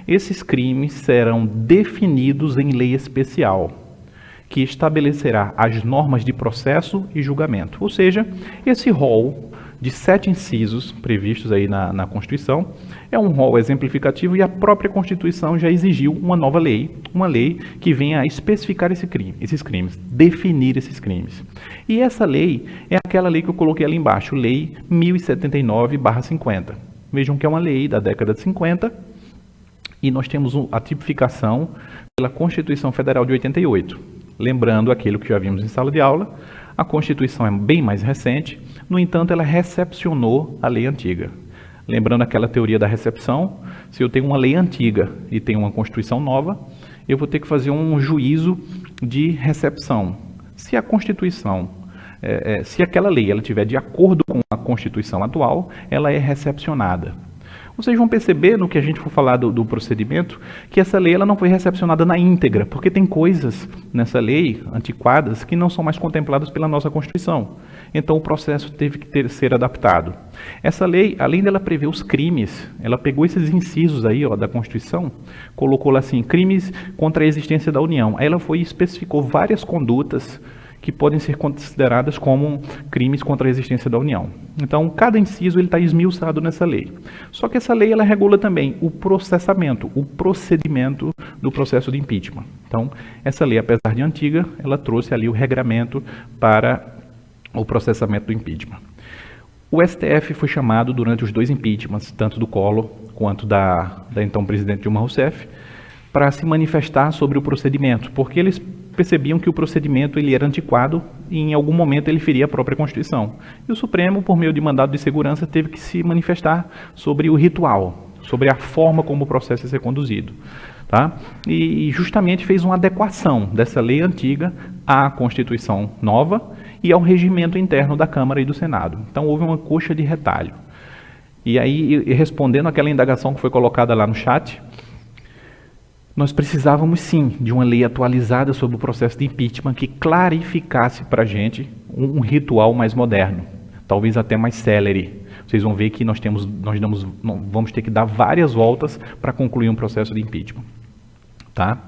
esses crimes serão definidos em lei especial, que estabelecerá as normas de processo e julgamento. Ou seja, esse rol de 7 incisos previstos aí na Constituição é um rol exemplificativo, e a própria Constituição já exigiu uma nova lei, uma lei que venha a especificar esses crimes, definir esses crimes. E essa lei é aquela lei que eu coloquei ali embaixo, Lei 1079/50. Vejam que é uma lei da década de 50, e nós temos a tipificação pela Constituição Federal de 88. Lembrando aquilo que já vimos em sala de aula, a Constituição é bem mais recente, no entanto, ela recepcionou a lei antiga. Lembrando aquela teoria da recepção, se eu tenho uma lei antiga e tenho uma Constituição nova, eu vou ter que fazer um juízo de recepção. Se a Constituição, se aquela lei ela estiver de acordo com a Constituição atual, ela é recepcionada. Vocês vão perceber, no que a gente for falar do procedimento, que essa lei ela não foi recepcionada na íntegra, porque tem coisas nessa lei, antiquadas, que não são mais contempladas pela nossa Constituição. Então o processo teve que ser adaptado. Essa lei, além dela prever os crimes, ela pegou esses incisos aí da Constituição, colocou lá assim, crimes contra a existência da União. Aí ela foi e especificou várias condutas que podem ser consideradas como crimes contra a existência da União. Então, cada inciso está esmiuçado nessa lei. Só que essa lei ela regula também o processamento, o procedimento do processo de impeachment. Então, essa lei, apesar de antiga, ela trouxe ali o regramento para o processamento do impeachment. O STF foi chamado durante os dois impeachments, tanto do Collor quanto da então presidente Dilma Rousseff, para se manifestar sobre o procedimento, porque eles percebiam que o procedimento ele era antiquado e em algum momento ele feria a própria Constituição. E o Supremo, por meio de mandado de segurança, teve que se manifestar sobre o ritual, sobre a forma como o processo ia ser conduzido. Tá? E justamente fez uma adequação dessa lei antiga à Constituição nova e ao regimento interno da Câmara e do Senado. Então houve uma coxa de retalho. E aí, respondendo àquela indagação que foi colocada lá no chat, nós precisávamos sim de uma lei atualizada sobre o processo de impeachment que clarificasse para a gente um ritual mais moderno, talvez até mais célere. Vocês vão ver que nós vamos ter que dar várias voltas para concluir um processo de impeachment. Tá?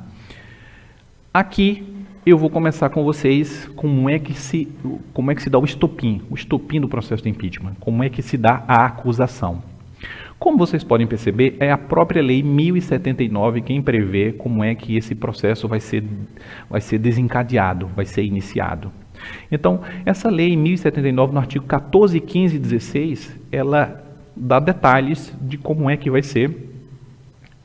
Aqui eu vou começar com vocês como é que se dá o estopim do processo de impeachment, como é que se dá a acusação. Como vocês podem perceber, é a própria Lei 1079 quem prevê como é que esse processo vai ser desencadeado, vai ser iniciado. Então, essa Lei 1079, no artigo 14, 15 e 16, ela dá detalhes de como é que vai ser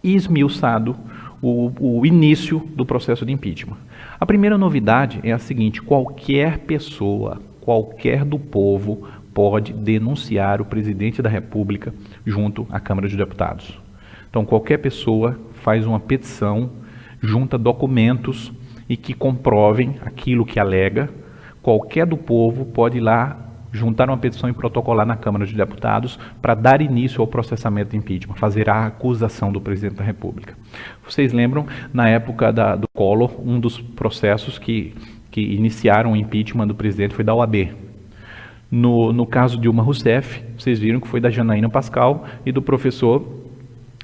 esmiuçado o início do processo de impeachment. A primeira novidade é a seguinte: qualquer pessoa, qualquer do povo, pode denunciar o presidente da República junto à Câmara dos Deputados. Então, qualquer pessoa faz uma petição, junta documentos e que comprovem aquilo que alega. Qualquer do povo pode ir lá juntar uma petição e protocolar na Câmara dos Deputados para dar início ao processamento de impeachment, fazer a acusação do presidente da República. Vocês lembram, na época do Collor, um dos processos que iniciaram o impeachment do presidente foi da OAB. No caso de Dilma Rousseff, vocês viram que foi da Janaína Pascal e do professor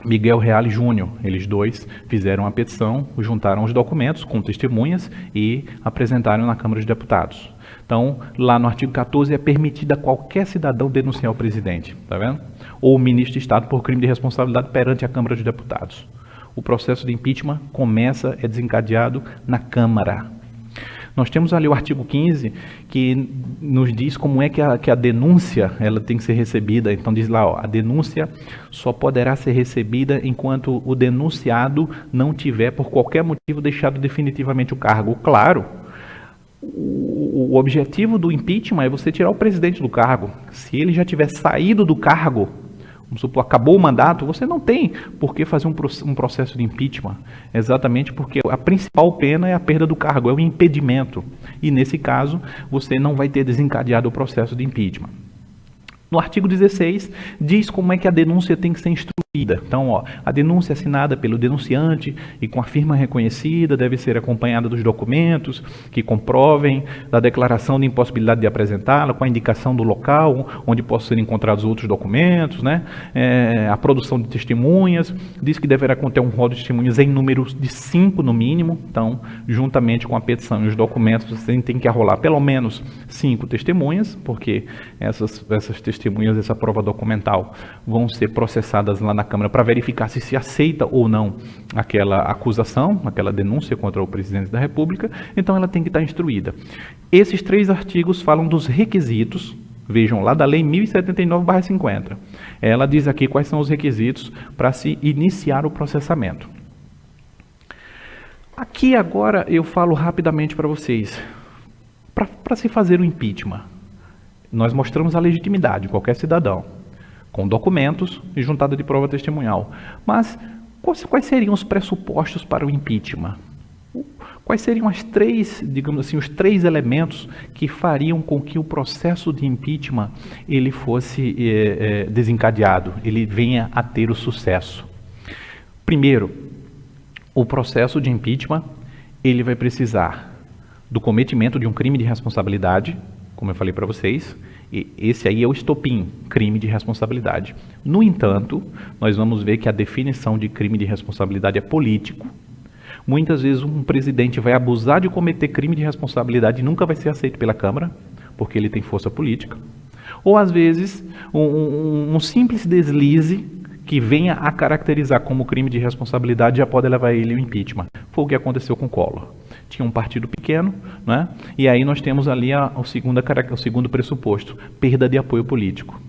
Miguel Reale Júnior. Eles dois fizeram a petição, juntaram os documentos com testemunhas e apresentaram na Câmara dos Deputados. Então, lá no artigo 14 é permitido a qualquer cidadão denunciar o presidente, tá vendo? Ou o ministro de Estado por crime de responsabilidade perante a Câmara dos Deputados. O processo de impeachment é desencadeado na Câmara. Nós temos ali o artigo 15, que nos diz como é que a denúncia ela tem que ser recebida. Então diz lá, ó, a denúncia só poderá ser recebida enquanto o denunciado não tiver, por qualquer motivo, deixado definitivamente o cargo. Claro, o objetivo do impeachment é você tirar o presidente do cargo. Se ele já tiver saído do cargo, vamos supor, acabou o mandato, você não tem por que fazer um processo de impeachment, exatamente porque a principal pena é a perda do cargo, é o impedimento, e nesse caso você não vai ter desencadeado o processo de impeachment. No artigo 16, diz como é que a denúncia tem que ser instruída. Então, ó, a denúncia assinada pelo denunciante e com a firma reconhecida deve ser acompanhada dos documentos que comprovem da declaração de impossibilidade de apresentá-la, com a indicação do local onde possam ser encontrados outros documentos, né? A produção de testemunhas, diz que deverá conter um rol de testemunhas em número de 5 no mínimo. Então, juntamente com a petição e os documentos, você tem que arrolar pelo menos 5 testemunhas, porque essas testemunhas, essa prova documental, vão ser processadas lá na Câmara para verificar se aceita ou não aquela acusação, aquela denúncia contra o presidente da República. Então ela tem que estar instruída. Esses 3 artigos falam dos requisitos, vejam lá da Lei 1079/50. Ela diz aqui quais são os requisitos para se iniciar o processamento. Aqui agora eu falo rapidamente para vocês. Para se fazer o impeachment, nós mostramos a legitimidade de qualquer cidadão, com documentos e juntada de prova testemunhal. Mas quais seriam os pressupostos para o impeachment? Quais seriam os 3 elementos que fariam com que o processo de impeachment ele fosse desencadeado, ele venha a ter o sucesso? Primeiro, o processo de impeachment ele vai precisar do cometimento de um crime de responsabilidade, como eu falei para vocês. E esse aí é o estopim, crime de responsabilidade. No entanto, nós vamos ver que a definição de crime de responsabilidade é político. Muitas vezes um presidente vai abusar de cometer crime de responsabilidade e nunca vai ser aceito pela Câmara, porque ele tem força política. Ou às vezes um simples deslize que venha a caracterizar como crime de responsabilidade já pode levar ele ao impeachment. Foi o que aconteceu com Collor. Tinha um partido pequeno, né? E aí nós temos ali o segundo pressuposto, perda de apoio político.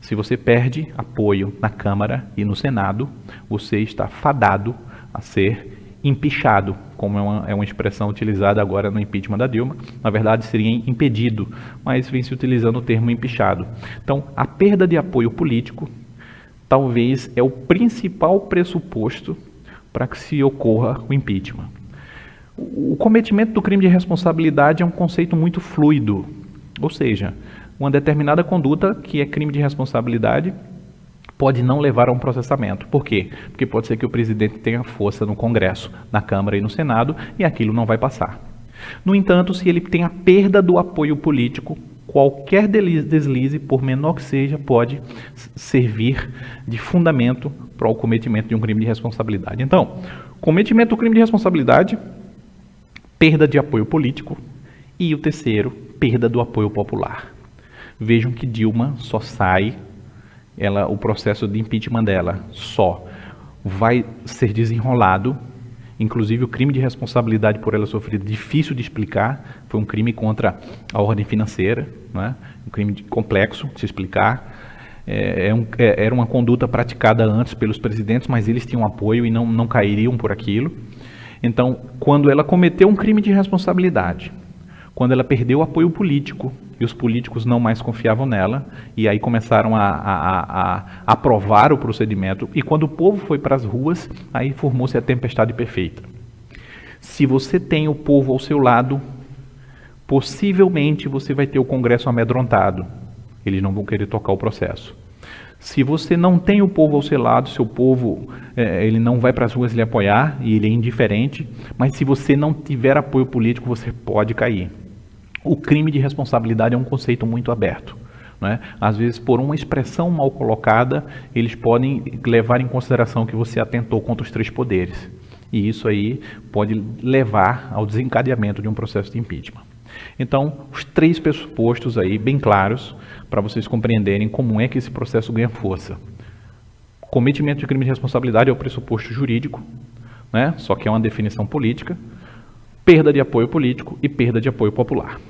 Se você perde apoio na Câmara e no Senado, você está fadado a ser empichado, como é uma expressão utilizada agora no impeachment da Dilma. Na verdade seria impedido, mas vem se utilizando o termo empichado. Então, a perda de apoio político talvez é o principal pressuposto para que se ocorra o impeachment. O cometimento do crime de responsabilidade é um conceito muito fluido, ou seja, uma determinada conduta que é crime de responsabilidade pode não levar a um processamento. Por quê? Porque pode ser que o presidente tenha força no Congresso, na Câmara e no Senado, e aquilo não vai passar. No entanto, se ele tem a perda do apoio político, qualquer deslize, por menor que seja, pode servir de fundamento para o cometimento de um crime de responsabilidade. Então, cometimento do crime de responsabilidade, perda de apoio político, e o terceiro, perda do apoio popular. Vejam que Dilma só sai, o processo de impeachment dela só vai ser desenrolado, inclusive o crime de responsabilidade por ela sofrida, difícil de explicar, foi um crime contra a ordem financeira, né? Um crime complexo de se explicar, era uma conduta praticada antes pelos presidentes, mas eles tinham apoio e não cairiam por aquilo. Então, quando ela cometeu um crime de responsabilidade, quando ela perdeu o apoio político, e os políticos não mais confiavam nela, e aí começaram a aprovar o procedimento, e quando o povo foi para as ruas, aí formou-se a tempestade perfeita. Se você tem o povo ao seu lado, possivelmente você vai ter o Congresso amedrontado, eles não vão querer tocar o processo. Se você não tem o povo ao seu lado, seu povo ele não vai para as ruas lhe apoiar, e ele é indiferente, mas se você não tiver apoio político, você pode cair. O crime de responsabilidade é um conceito muito aberto, né? Às vezes, por uma expressão mal colocada, eles podem levar em consideração que você atentou contra os três poderes. E isso aí pode levar ao desencadeamento de um processo de impeachment. Então, os três pressupostos aí, bem claros, para vocês compreenderem como é que esse processo ganha força. Cometimento de crime de responsabilidade é o pressuposto jurídico, né? Só que é uma definição política. Perda de apoio político e perda de apoio popular.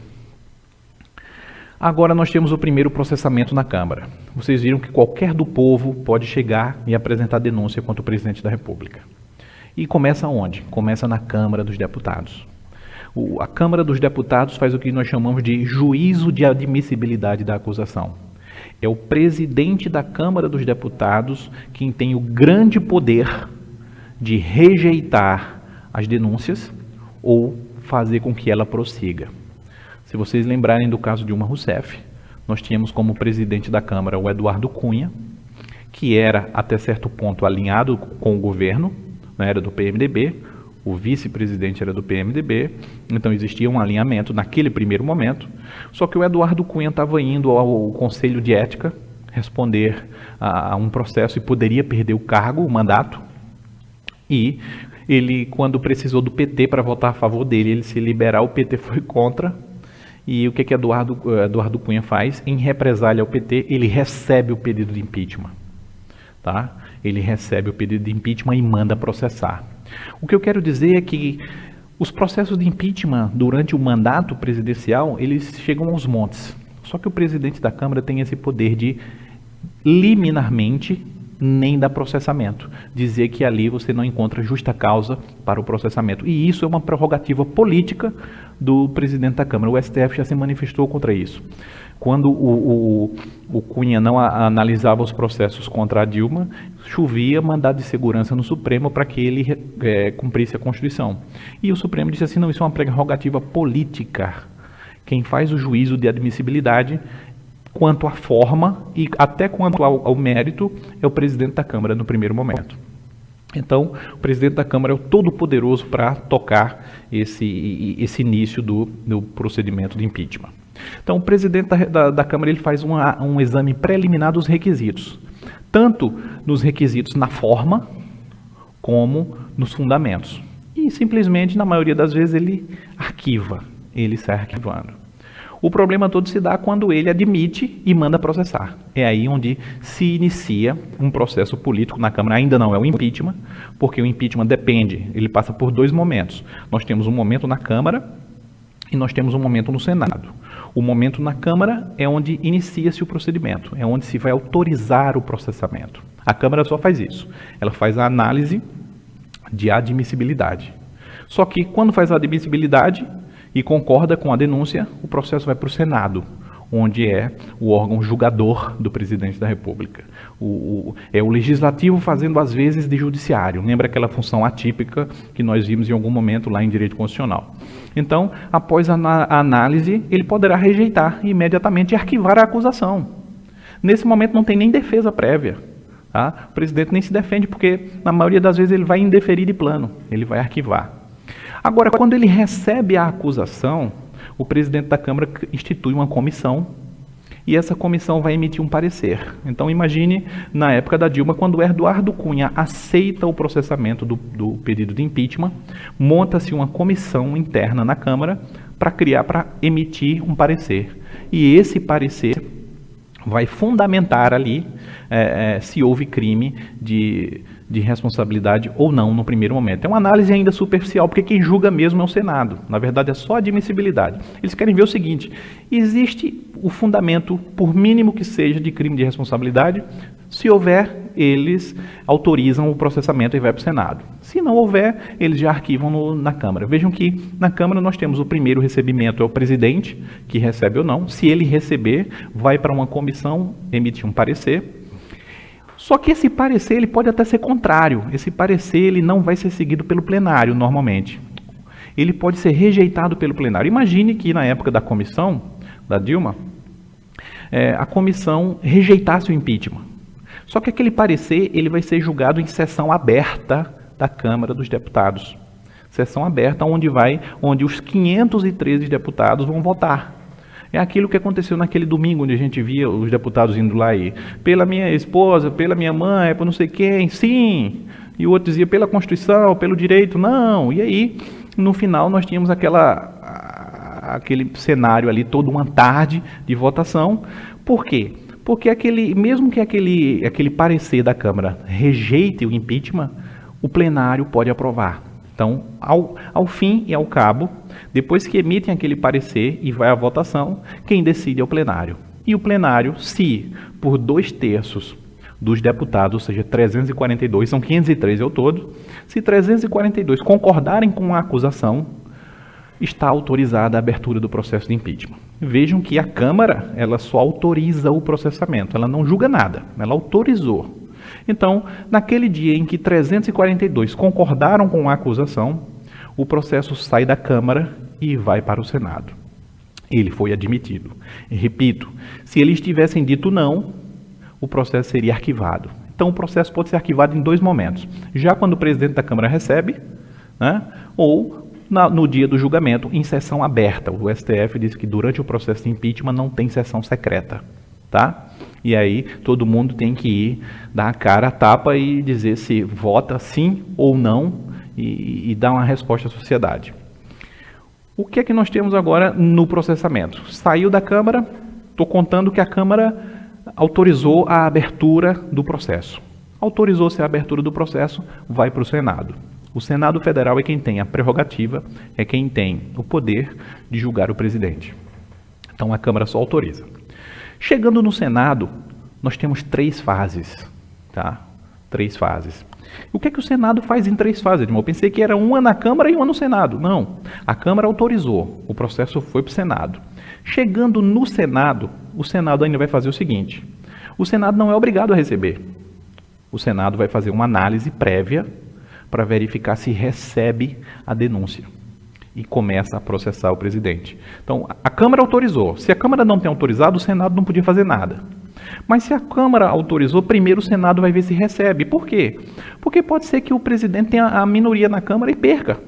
Agora nós temos o primeiro processamento na Câmara. Vocês viram que qualquer do povo pode chegar e apresentar denúncia contra o presidente da República. E começa onde? Começa na Câmara dos Deputados. A Câmara dos Deputados faz o que nós chamamos de juízo de admissibilidade da acusação. É o presidente da Câmara dos Deputados quem tem o grande poder de rejeitar as denúncias ou fazer com que ela prossiga. Se vocês lembrarem do caso de Dilma Rousseff, nós tínhamos como presidente da Câmara o Eduardo Cunha, que era até certo ponto alinhado com o governo, né, era do PMDB, o vice-presidente era do PMDB, então existia um alinhamento naquele primeiro momento, só que o Eduardo Cunha estava indo ao Conselho de Ética responder a um processo e poderia perder o cargo, o mandato, e ele, quando precisou do PT para votar a favor dele, ele se liberar, o PT foi contra. E o que Eduardo Cunha faz? Em represália ao PT, ele recebe o pedido de impeachment. Tá? Ele recebe o pedido de impeachment e manda processar. O que eu quero dizer é que os processos de impeachment durante o mandato presidencial, eles chegam aos montes. Só que o presidente da Câmara tem esse poder de liminarmente nem dar processamento, dizer que ali você não encontra justa causa para o processamento. E isso é uma prerrogativa política do presidente da Câmara. O STF já se manifestou contra isso. Quando o Cunha não analisava os processos contra a Dilma, chovia mandado de segurança no Supremo para que ele cumprisse a Constituição. E o Supremo disse assim, não, isso é uma prerrogativa política. Quem faz o juízo de admissibilidade quanto à forma e até quanto ao mérito é o presidente da Câmara no primeiro momento. Então, o presidente da Câmara é o todo-poderoso para tocar esse início do procedimento de impeachment. Então, o presidente da Câmara ele faz um exame preliminar dos requisitos, tanto nos requisitos na forma como nos fundamentos. e simplesmente, na maioria das vezes, ele arquiva, ele sai arquivando. O problema todo se dá quando ele admite e manda processar. É aí onde se inicia um processo político na Câmara. Ainda não é o impeachment, porque o impeachment depende, ele passa por dois momentos. Nós temos um momento na Câmara e nós temos um momento no Senado. O momento na Câmara é onde inicia-se o procedimento, é onde se vai autorizar o processamento. A Câmara só faz isso, ela faz a análise de admissibilidade. Só que quando faz a admissibilidade e concorda com a denúncia, o processo vai para o Senado, onde é o órgão julgador do presidente da República. É o legislativo fazendo às vezes de judiciário. Lembra aquela função atípica que nós vimos em algum momento lá em direito constitucional. Então, após a análise, ele poderá rejeitar imediatamente e arquivar a acusação. Nesse momento não tem nem defesa prévia. Tá? O presidente nem se defende porque, na maioria das vezes, ele vai indeferir de plano, ele vai arquivar. Agora, quando ele recebe a acusação, o presidente da Câmara institui uma comissão e essa comissão vai emitir um parecer. Então, imagine na época da Dilma, quando o Eduardo Cunha aceita o processamento do pedido de impeachment, monta-se uma comissão interna na Câmara para emitir um parecer. E esse parecer vai fundamentar ali se houve crime de responsabilidade ou não no primeiro momento. É uma análise ainda superficial, porque quem julga mesmo é o Senado. Na verdade, é só admissibilidade. Eles querem ver o seguinte: existe o fundamento, por mínimo que seja, de crime de responsabilidade. Se houver, eles autorizam o processamento e vai para o Senado. Se não houver, eles já arquivam na Câmara. Vejam que na Câmara nós temos o primeiro recebimento, é o presidente, que recebe ou não. Se ele receber, vai para uma comissão emitir um parecer. Só que esse parecer ele pode até ser contrário. Esse parecer ele não vai ser seguido pelo plenário normalmente. Ele pode ser rejeitado pelo plenário. Imagine que na época da comissão, da Dilma, a comissão rejeitasse o impeachment. Só que aquele parecer ele vai ser julgado em sessão aberta da Câmara dos Deputados. Sessão aberta onde os 513 deputados vão votar. É aquilo que aconteceu naquele domingo, onde a gente via os deputados indo lá e pela minha esposa, pela minha mãe, por não sei quem, sim. E o outro dizia pela Constituição, pelo direito, não. E aí, no final, nós tínhamos aquele cenário ali, toda uma tarde de votação. Por quê? Porque mesmo que aquele parecer da Câmara rejeite o impeachment, o plenário pode aprovar. Então, ao fim e ao cabo, depois que emitem aquele parecer e vai à votação, quem decide é o plenário. E o plenário, se por 2/3 dos deputados, ou seja, 342, são 513 ao todo, se 342 concordarem com a acusação, está autorizada a abertura do processo de impeachment. Vejam que a Câmara, ela só autoriza o processamento, ela não julga nada, ela autorizou. Então, naquele dia em que 342 concordaram com a acusação, o processo sai da Câmara e vai para o Senado. Ele foi admitido. E, repito, se eles tivessem dito não, o processo seria arquivado. Então, o processo pode ser arquivado em dois momentos. Já quando o presidente da Câmara recebe, né, ou no dia do julgamento, em sessão aberta. O STF disse que durante o processo de impeachment não tem sessão secreta. Tá? E aí todo mundo tem que ir, dar a cara a tapa e dizer se vota sim ou não e dar uma resposta à sociedade. O que é que nós temos agora no processamento? Saiu da Câmara, estou contando que a Câmara autorizou a abertura do processo. Autorizou-se a abertura do processo, vai para o Senado. O Senado Federal é quem tem a prerrogativa, é quem tem o poder de julgar o presidente. Então a Câmara só autoriza. Chegando no Senado, nós temos 3 fases, tá? 3 fases. O que é que o Senado faz em 3 fases? Eu pensei que era uma na Câmara e uma no Senado. Não, a Câmara autorizou, o processo foi para o Senado. Chegando no Senado, o Senado ainda vai fazer o seguinte: o Senado não é obrigado a receber. O Senado vai fazer uma análise prévia para verificar se recebe a denúncia e começa a processar o presidente. Então, a Câmara autorizou. Se a Câmara não tem autorizado, o Senado não podia fazer nada. Mas se a Câmara autorizou, primeiro o Senado vai ver se recebe. Por quê? Porque pode ser que o presidente tenha a minoria na Câmara e perca.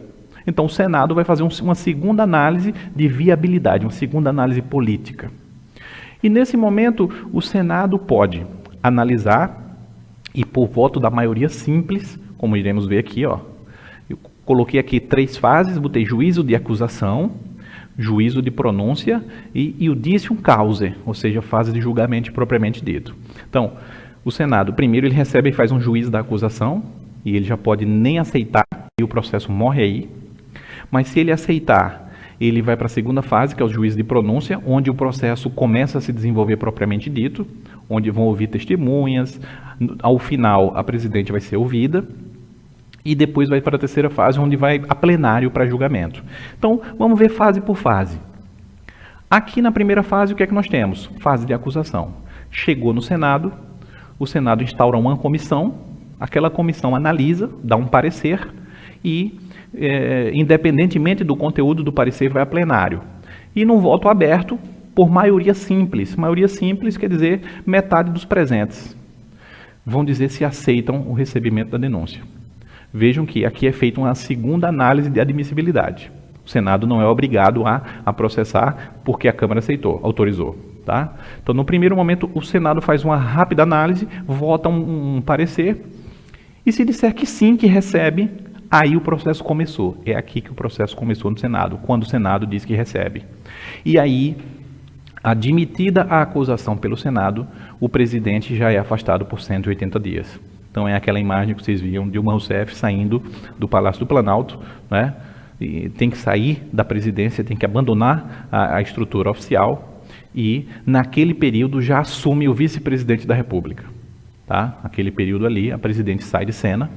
Então, o Senado vai fazer uma segunda análise de viabilidade, uma segunda análise política. E nesse momento, o Senado pode analisar e, por voto da maioria simples, como iremos ver aqui, Coloquei aqui 3 fases, botei juízo de acusação, juízo de pronúncia e iudicium causae, ou seja, fase de julgamento propriamente dito. Então, o Senado, primeiro ele recebe e faz um juízo da acusação, e ele já pode nem aceitar, e o processo morre aí. Mas se ele aceitar, ele vai para a segunda fase, que é o juízo de pronúncia, onde o processo começa a se desenvolver propriamente dito, onde vão ouvir testemunhas, ao final a presidente vai ser ouvida, e depois vai para a terceira fase, onde vai a plenário para julgamento. Então, vamos ver fase por fase. Aqui na primeira fase, o que é que nós temos? Fase de acusação. Chegou no Senado, o Senado instaura uma comissão, aquela comissão analisa, dá um parecer e, independentemente do conteúdo do parecer, vai a plenário. E no voto aberto, por maioria simples. Maioria simples quer dizer metade dos presentes vão dizer se aceitam o recebimento da denúncia. Vejam que aqui é feita uma segunda análise de admissibilidade. O Senado não é obrigado a processar porque a Câmara autorizou. Tá? Então, no primeiro momento, o Senado faz uma rápida análise, vota um parecer, e se disser que sim, que recebe, aí o processo começou. É aqui que o processo começou no Senado, quando o Senado diz que recebe. E aí, admitida a acusação pelo Senado, o presidente já é afastado por 180 dias. Então é aquela imagem que vocês viam de Dilma Rousseff saindo do Palácio do Planalto, né? E tem que sair da presidência, tem que abandonar a estrutura oficial e naquele período já assume o vice-presidente da República. Tá? Aquele período ali, a presidente sai de cena,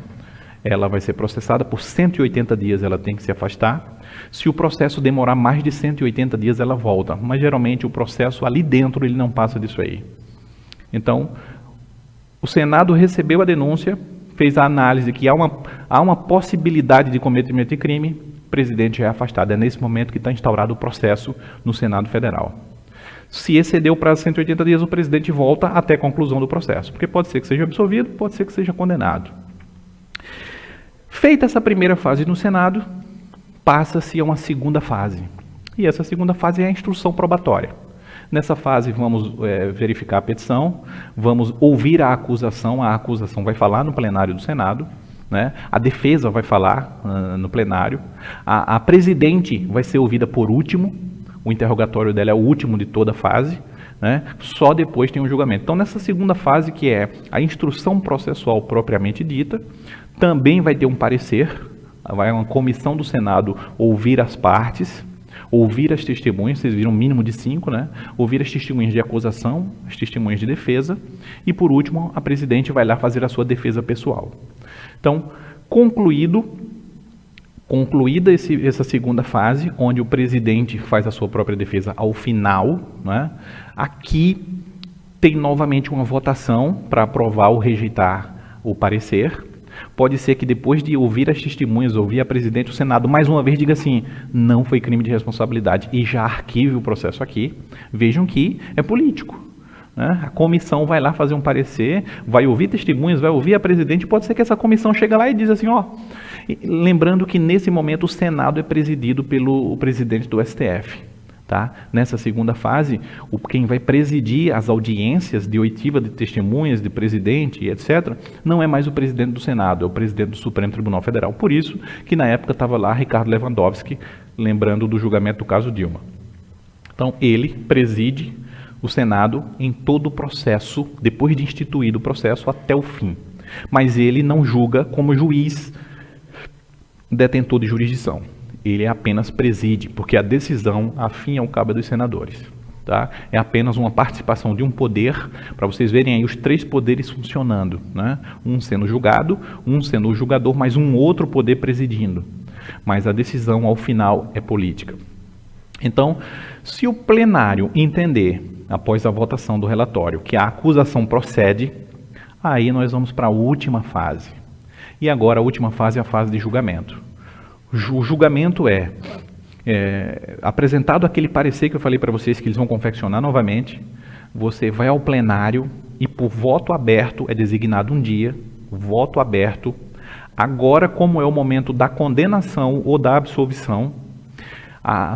ela vai ser processada por 180 dias, ela tem que se afastar. Se o processo demorar mais de 180 dias, ela volta, mas geralmente o processo ali dentro ele não passa disso aí. Então, o Senado recebeu a denúncia, fez a análise que há uma possibilidade de cometimento de crime, o presidente é afastado. É nesse momento que está instaurado o processo no Senado Federal. Se excedeu o prazo de 180 dias, o presidente volta até a conclusão do processo, porque pode ser que seja absolvido, pode ser que seja condenado. Feita essa primeira fase no Senado, passa-se a uma segunda fase. E essa segunda fase é a instrução probatória. Nessa fase vamos verificar a petição, vamos ouvir a acusação vai falar no plenário do Senado, né? A defesa vai falar no plenário, a presidente vai ser ouvida por último, o interrogatório dela é o último de toda a fase, né? Só depois tem o julgamento. Então nessa segunda fase, que é a instrução processual propriamente dita, também vai ter um parecer, vai uma comissão do Senado ouvir as partes, ouvir as testemunhas, vocês viram um mínimo de 5, né? Ouvir as testemunhas de acusação, as testemunhas de defesa, e por último, a presidente vai lá fazer a sua defesa pessoal. Então, concluída essa segunda fase, onde o presidente faz a sua própria defesa ao final, né? Aqui tem novamente uma votação para aprovar ou rejeitar o parecer. Pode ser que depois de ouvir as testemunhas, ouvir a presidente, o Senado mais uma vez diga assim, não foi crime de responsabilidade e já arquive o processo aqui. Vejam que é político, né? A comissão vai lá fazer um parecer, vai ouvir testemunhas, vai ouvir a presidente, pode ser que essa comissão chegue lá e diz assim, ó, lembrando que nesse momento o Senado é presidido pelo presidente do STF. Tá? Nessa segunda fase, quem vai presidir as audiências de oitiva de testemunhas, de presidente, etc., não é mais o presidente do Senado, é o presidente do Supremo Tribunal Federal. Por isso que na época estava lá Ricardo Lewandowski, lembrando do julgamento do caso Dilma. Então ele preside o Senado em todo o processo, depois de instituído o processo, até o fim. Mas ele não julga como juiz detentor de jurisdição. Ele apenas preside, porque a decisão, afim ao cabo, é dos senadores. Tá? É apenas uma participação de um poder, para vocês verem aí os 3 poderes funcionando, né? Um sendo julgado, um sendo o julgador, mas um outro poder presidindo. Mas a decisão, ao final, é política. Então, se o plenário entender, após a votação do relatório, que a acusação procede, aí nós vamos para a última fase. E agora a última fase é a fase de julgamento. O julgamento é apresentado aquele parecer que eu falei para vocês que eles vão confeccionar novamente, você vai ao plenário e por voto aberto é designado um dia, voto aberto. Agora, como é o momento da condenação ou da absolvição,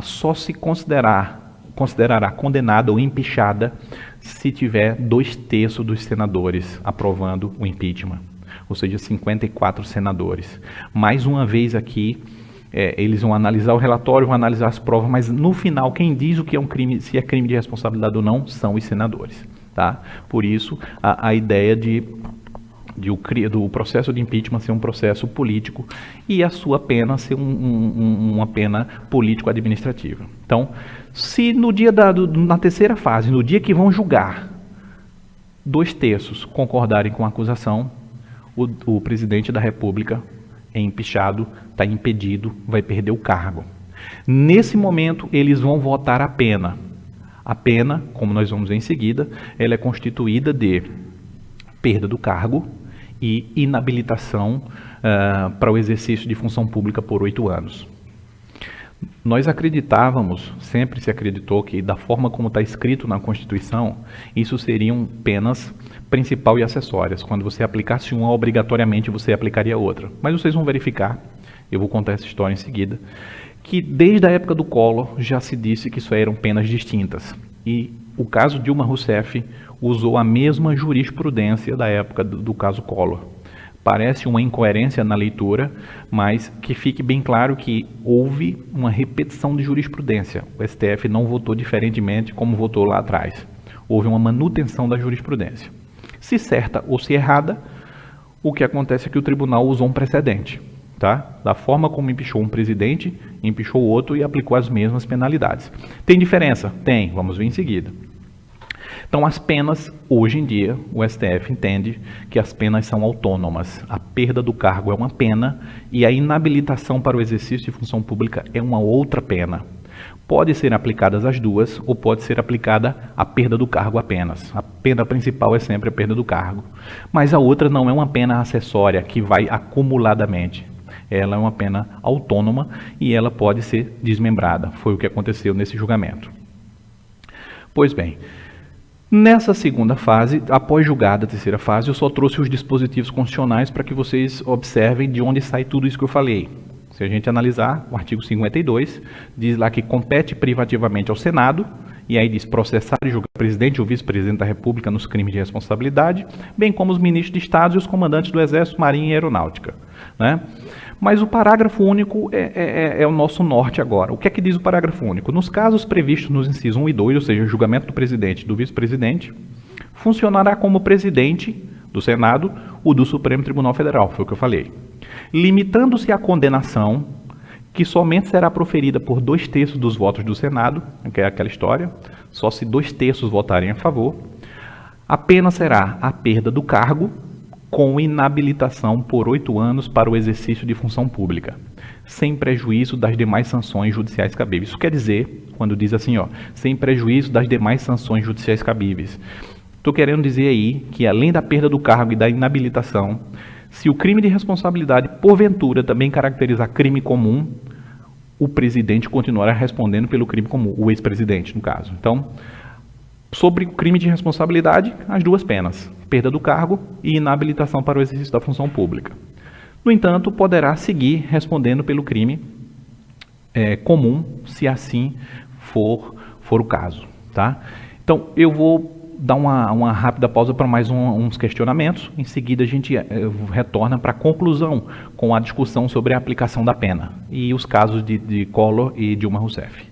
só se considerará condenada ou empichada se tiver 2/3 dos senadores aprovando o impeachment. ou seja, 54 senadores. Mais uma vez aqui, eles vão analisar o relatório, vão analisar as provas, mas no final, quem diz o que é um crime, se é crime de responsabilidade ou não, são os senadores. Tá? Por isso, a ideia do processo de impeachment ser um processo político e a sua pena ser uma pena político-administrativa. Então, se no dia na terceira fase, no dia que vão julgar, 2/3 concordarem com a acusação, o presidente da República é empichado, está impedido, vai perder o cargo. Nesse momento, eles vão votar a pena. A pena, como nós vamos ver em seguida, ela é constituída de perda do cargo e inabilitação para o exercício de função pública por 8 anos. Nós acreditávamos, sempre se acreditou que da forma como está escrito na Constituição, isso seriam penas principal e acessórias. Quando você aplicasse uma, obrigatoriamente você aplicaria outra. Mas vocês vão verificar, eu vou contar essa história em seguida, que desde a época do Collor já se disse que isso eram penas distintas. E o caso Dilma Rousseff usou a mesma jurisprudência da época do caso Collor. Parece uma incoerência na leitura, mas que fique bem claro que houve uma repetição de jurisprudência. O STF não votou diferentemente como votou lá atrás. Houve uma manutenção da jurisprudência. Se certa ou se errada, o que acontece é que o tribunal usou um precedente. Tá? Da forma como empichou um presidente, empichou outro e aplicou as mesmas penalidades. Tem diferença? Tem, vamos ver em seguida. Então, as penas, hoje em dia, o STF entende que as penas são autônomas. A perda do cargo é uma pena e a inabilitação para o exercício de função pública é uma outra pena. Pode ser aplicadas as duas ou pode ser aplicada a perda do cargo apenas. A pena principal é sempre a perda do cargo. Mas a outra não é uma pena acessória que vai acumuladamente. Ela é uma pena autônoma e ela pode ser desmembrada. Foi o que aconteceu nesse julgamento. Pois bem, nessa segunda fase, após julgada a terceira fase, eu só trouxe os dispositivos constitucionais para que vocês observem de onde sai tudo isso que eu falei. Se a gente analisar, o artigo 52 diz lá que compete privativamente ao Senado, e aí diz processar e julgar o presidente ou vice-presidente da República nos crimes de responsabilidade, bem como os ministros de Estado e os comandantes do Exército, Marinha e Aeronáutica. Né? Mas o parágrafo único é o nosso norte agora. O que é que diz o parágrafo único? Nos casos previstos nos incisos 1 e 2, ou seja, o julgamento do presidente e do vice-presidente, funcionará como presidente do Senado ou do Supremo Tribunal Federal, foi o que eu falei. Limitando-se à condenação, que somente será proferida por 2/3 dos votos do Senado, que é aquela história, só se 2/3 votarem a favor, a pena será a perda do cargo, com inabilitação por 8 anos para o exercício de função pública, sem prejuízo das demais sanções judiciais cabíveis. Isso quer dizer, quando diz assim, sem prejuízo das demais sanções judiciais cabíveis. Estou querendo dizer aí que, além da perda do cargo e da inabilitação, se o crime de responsabilidade, porventura, também caracterizar crime comum, o presidente continuará respondendo pelo crime comum, o ex-presidente, no caso. Então, sobre o crime de responsabilidade, as duas penas, perda do cargo e inabilitação para o exercício da função pública. No entanto, poderá seguir respondendo pelo crime comum, se assim for o caso. Tá? Então, eu vou dar uma rápida pausa para mais uns questionamentos. Em seguida, a gente retorna para a conclusão com a discussão sobre a aplicação da pena e os casos de Collor e Dilma Rousseff.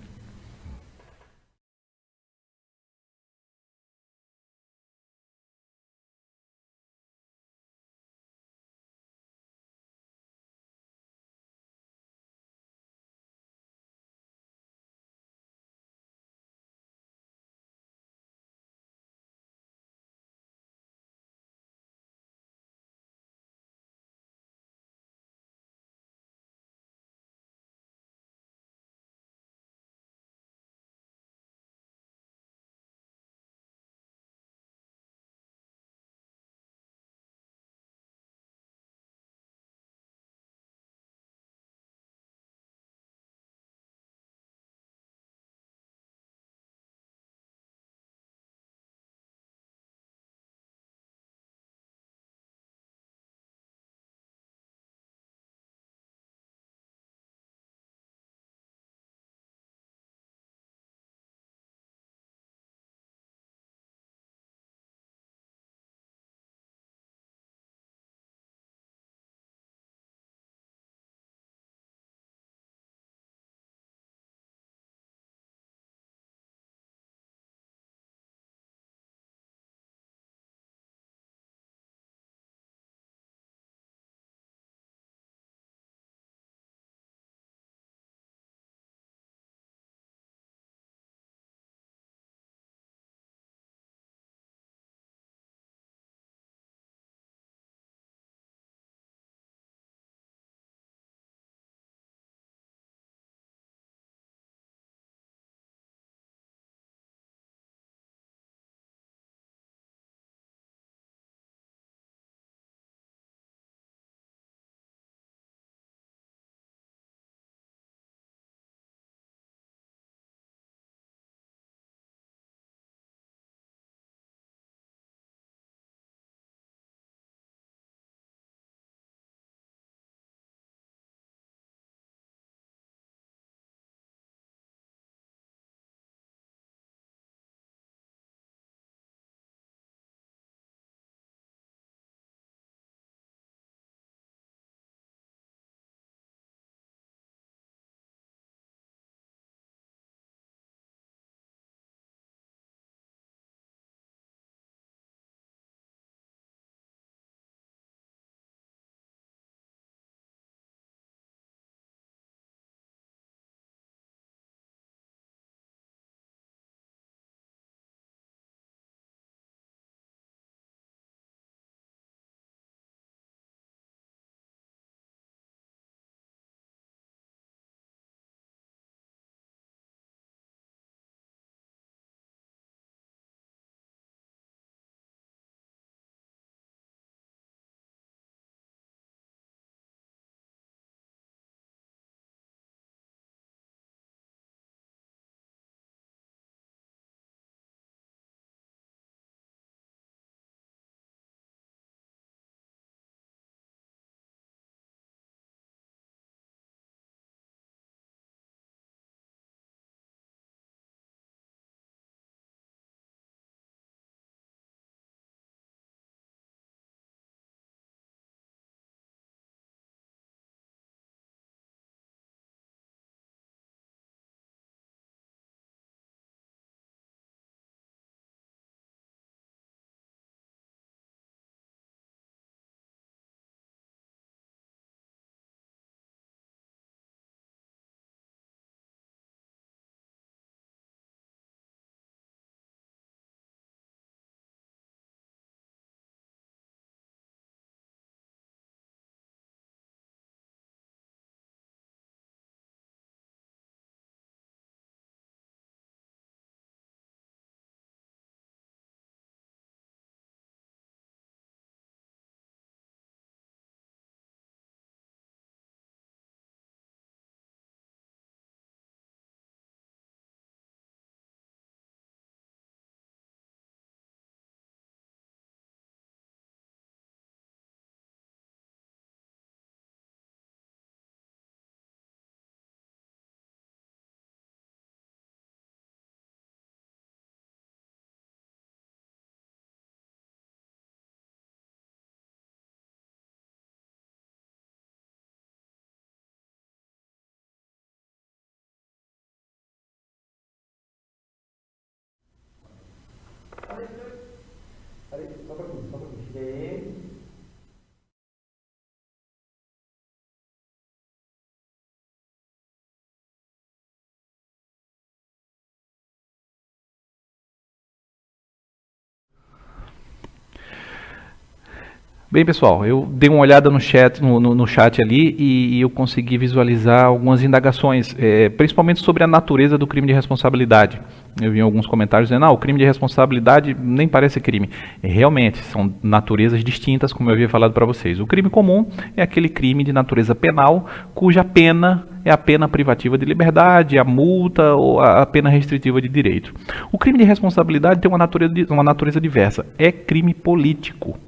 Bem, pessoal, eu dei uma olhada no chat, no chat ali e eu consegui visualizar algumas indagações, principalmente sobre a natureza do crime de responsabilidade. Eu vi alguns comentários dizendo, o crime de responsabilidade nem parece crime. Realmente, são naturezas distintas, como eu havia falado para vocês. O crime comum é aquele crime de natureza penal, cuja pena é a pena privativa de liberdade, a multa ou a pena restritiva de direito. O crime de responsabilidade tem uma natureza diversa, é crime político.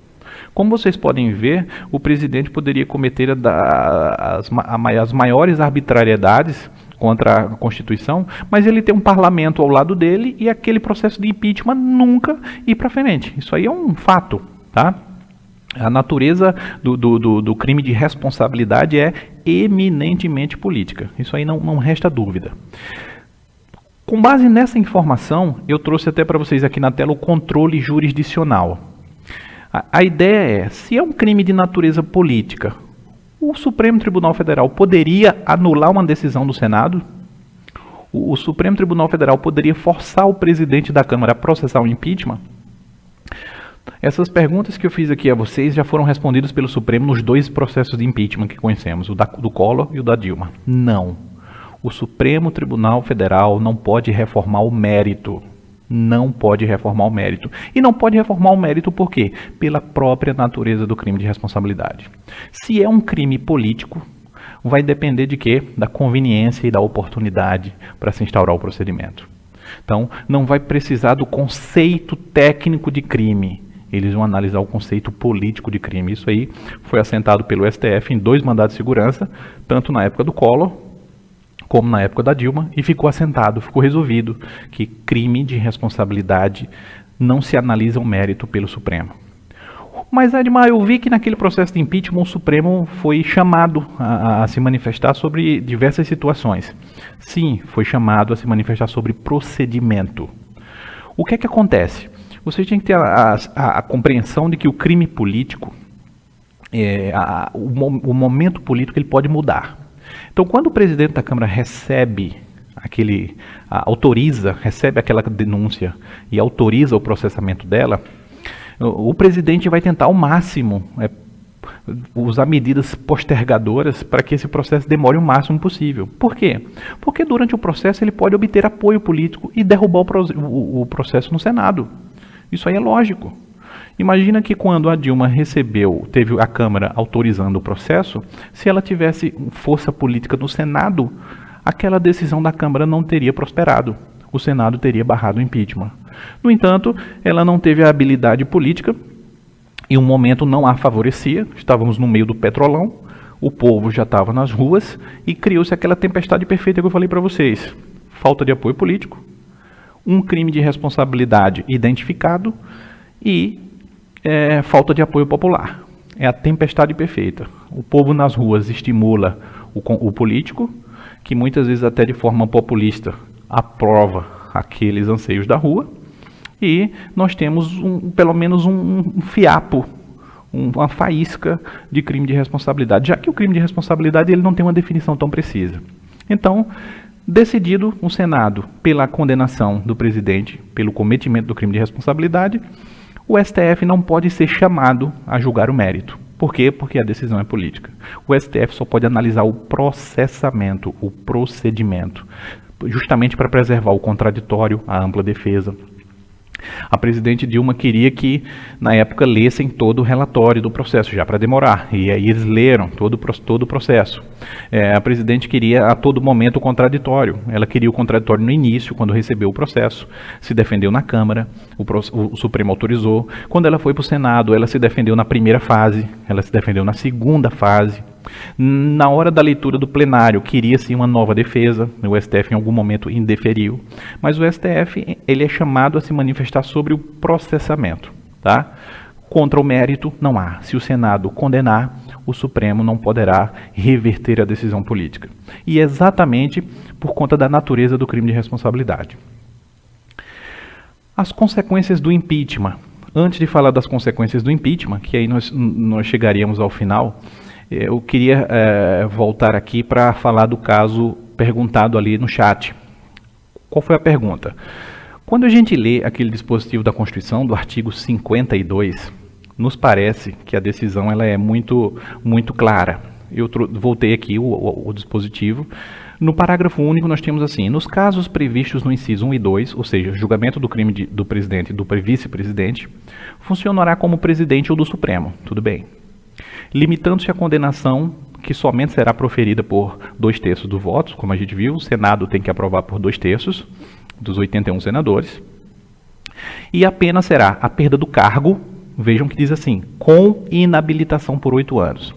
Como vocês podem ver, o presidente poderia cometer as maiores arbitrariedades contra a Constituição, mas ele tem um parlamento ao lado dele e aquele processo de impeachment nunca ir para frente. Isso aí é um fato, tá? A natureza do crime de responsabilidade é eminentemente política. Isso aí não resta dúvida. Com base nessa informação, eu trouxe até para vocês aqui na tela o controle jurisdicional. A ideia é, se é um crime de natureza política, o Supremo Tribunal Federal poderia anular uma decisão do Senado? O Supremo Tribunal Federal poderia forçar o presidente da Câmara a processar um impeachment? Essas perguntas que eu fiz aqui a vocês já foram respondidas pelo Supremo nos dois processos de impeachment que conhecemos, o do Collor e o da Dilma. Não. O Supremo Tribunal Federal não pode reformar o mérito. Não pode reformar o mérito. E não pode reformar o mérito por quê? Pela própria natureza do crime de responsabilidade. Se é um crime político, vai depender de quê? Da conveniência e da oportunidade para se instaurar o procedimento. Então, não vai precisar do conceito técnico de crime. Eles vão analisar o conceito político de crime. Isso aí foi assentado pelo STF em 2 mandados de segurança, tanto na época do Collor como na época da Dilma, e ficou assentado, ficou resolvido que crime de responsabilidade não se analisa o mérito pelo Supremo. Mas, Edmar, eu vi que naquele processo de impeachment o Supremo foi chamado a se manifestar sobre diversas situações. Sim, foi chamado a se manifestar sobre procedimento. O que é que acontece? Vocês têm que ter a compreensão de que o crime político, o momento político, ele pode mudar. Então, quando o presidente da Câmara recebe recebe aquela denúncia e autoriza o processamento dela, o presidente vai tentar ao máximo usar medidas postergadoras para que esse processo demore o máximo possível. Por quê? Porque durante o processo ele pode obter apoio político e derrubar o processo no Senado. Isso aí é lógico. Imagina que quando a Dilma teve a Câmara autorizando o processo, se ela tivesse força política no Senado, aquela decisão da Câmara não teria prosperado. O Senado teria barrado o impeachment. No entanto, ela não teve a habilidade política e o momento não a favorecia. Estávamos no meio do petrolão, o povo já estava nas ruas e criou-se aquela tempestade perfeita que eu falei para vocês. Falta de apoio político, um crime de responsabilidade identificado e falta de apoio popular. É a tempestade perfeita. O povo nas ruas estimula o político, que muitas vezes até de forma populista aprova aqueles anseios da rua, e nós temos pelo menos um fiapo, uma faísca de crime de responsabilidade, já que o crime de responsabilidade ele não tem uma definição tão precisa. Então, decidido o Senado pela condenação do presidente pelo cometimento do crime de responsabilidade, o STF não pode ser chamado a julgar o mérito. Por quê? Porque a decisão é política. O STF só pode analisar o processamento, o procedimento, justamente para preservar o contraditório, a ampla defesa. A presidente Dilma queria que, na época, lessem todo o relatório do processo, já para demorar. E aí eles leram todo o processo. A presidente queria, a todo momento, o contraditório. Ela queria o contraditório no início, quando recebeu o processo. Se defendeu na Câmara, o Supremo autorizou. Quando ela foi para o Senado, ela se defendeu na primeira fase, ela se defendeu na segunda fase. Na hora da leitura do plenário, queria-se uma nova defesa, o STF em algum momento indeferiu, mas o STF ele é chamado a se manifestar sobre o processamento. Tá? Contra o mérito, não há. Se o Senado condenar, o Supremo não poderá reverter a decisão política. E é exatamente por conta da natureza do crime de responsabilidade. As consequências do impeachment. Antes de falar das consequências do impeachment, que aí nós chegaríamos ao final, eu queria voltar aqui para falar do caso perguntado ali no chat. Qual foi a pergunta? Quando a gente lê aquele dispositivo da Constituição, do artigo 52, nos parece que a decisão ela é muito clara. Eu voltei aqui o dispositivo. No parágrafo único nós temos assim: nos casos previstos no inciso 1 e 2, ou seja, julgamento do crime do presidente e do vice-presidente, funcionará como presidente ou do Supremo, tudo bem. Limitando-se a condenação que somente será proferida por 2/3 dos votos, como a gente viu, o Senado tem que aprovar por 2/3 dos 81 senadores, e a pena será a perda do cargo, vejam que diz assim, com inabilitação por 8 anos.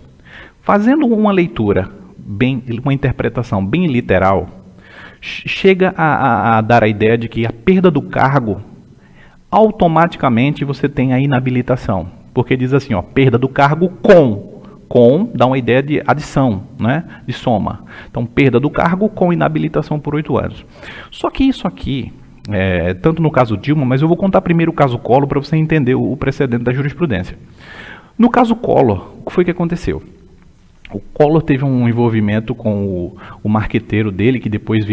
Fazendo uma leitura, uma interpretação bem literal, chega a dar a ideia de que a perda do cargo, automaticamente você tem a inabilitação, porque diz assim, ó, perda do cargo com dá uma ideia de adição, né, de soma. Então, perda do cargo com inabilitação por 8 anos. Só que isso aqui, tanto no caso Dilma, mas eu vou contar primeiro o caso Collor para você entender o precedente da jurisprudência. No caso Collor, o que foi que aconteceu? O Collor teve um envolvimento com o marqueteiro dele, que depois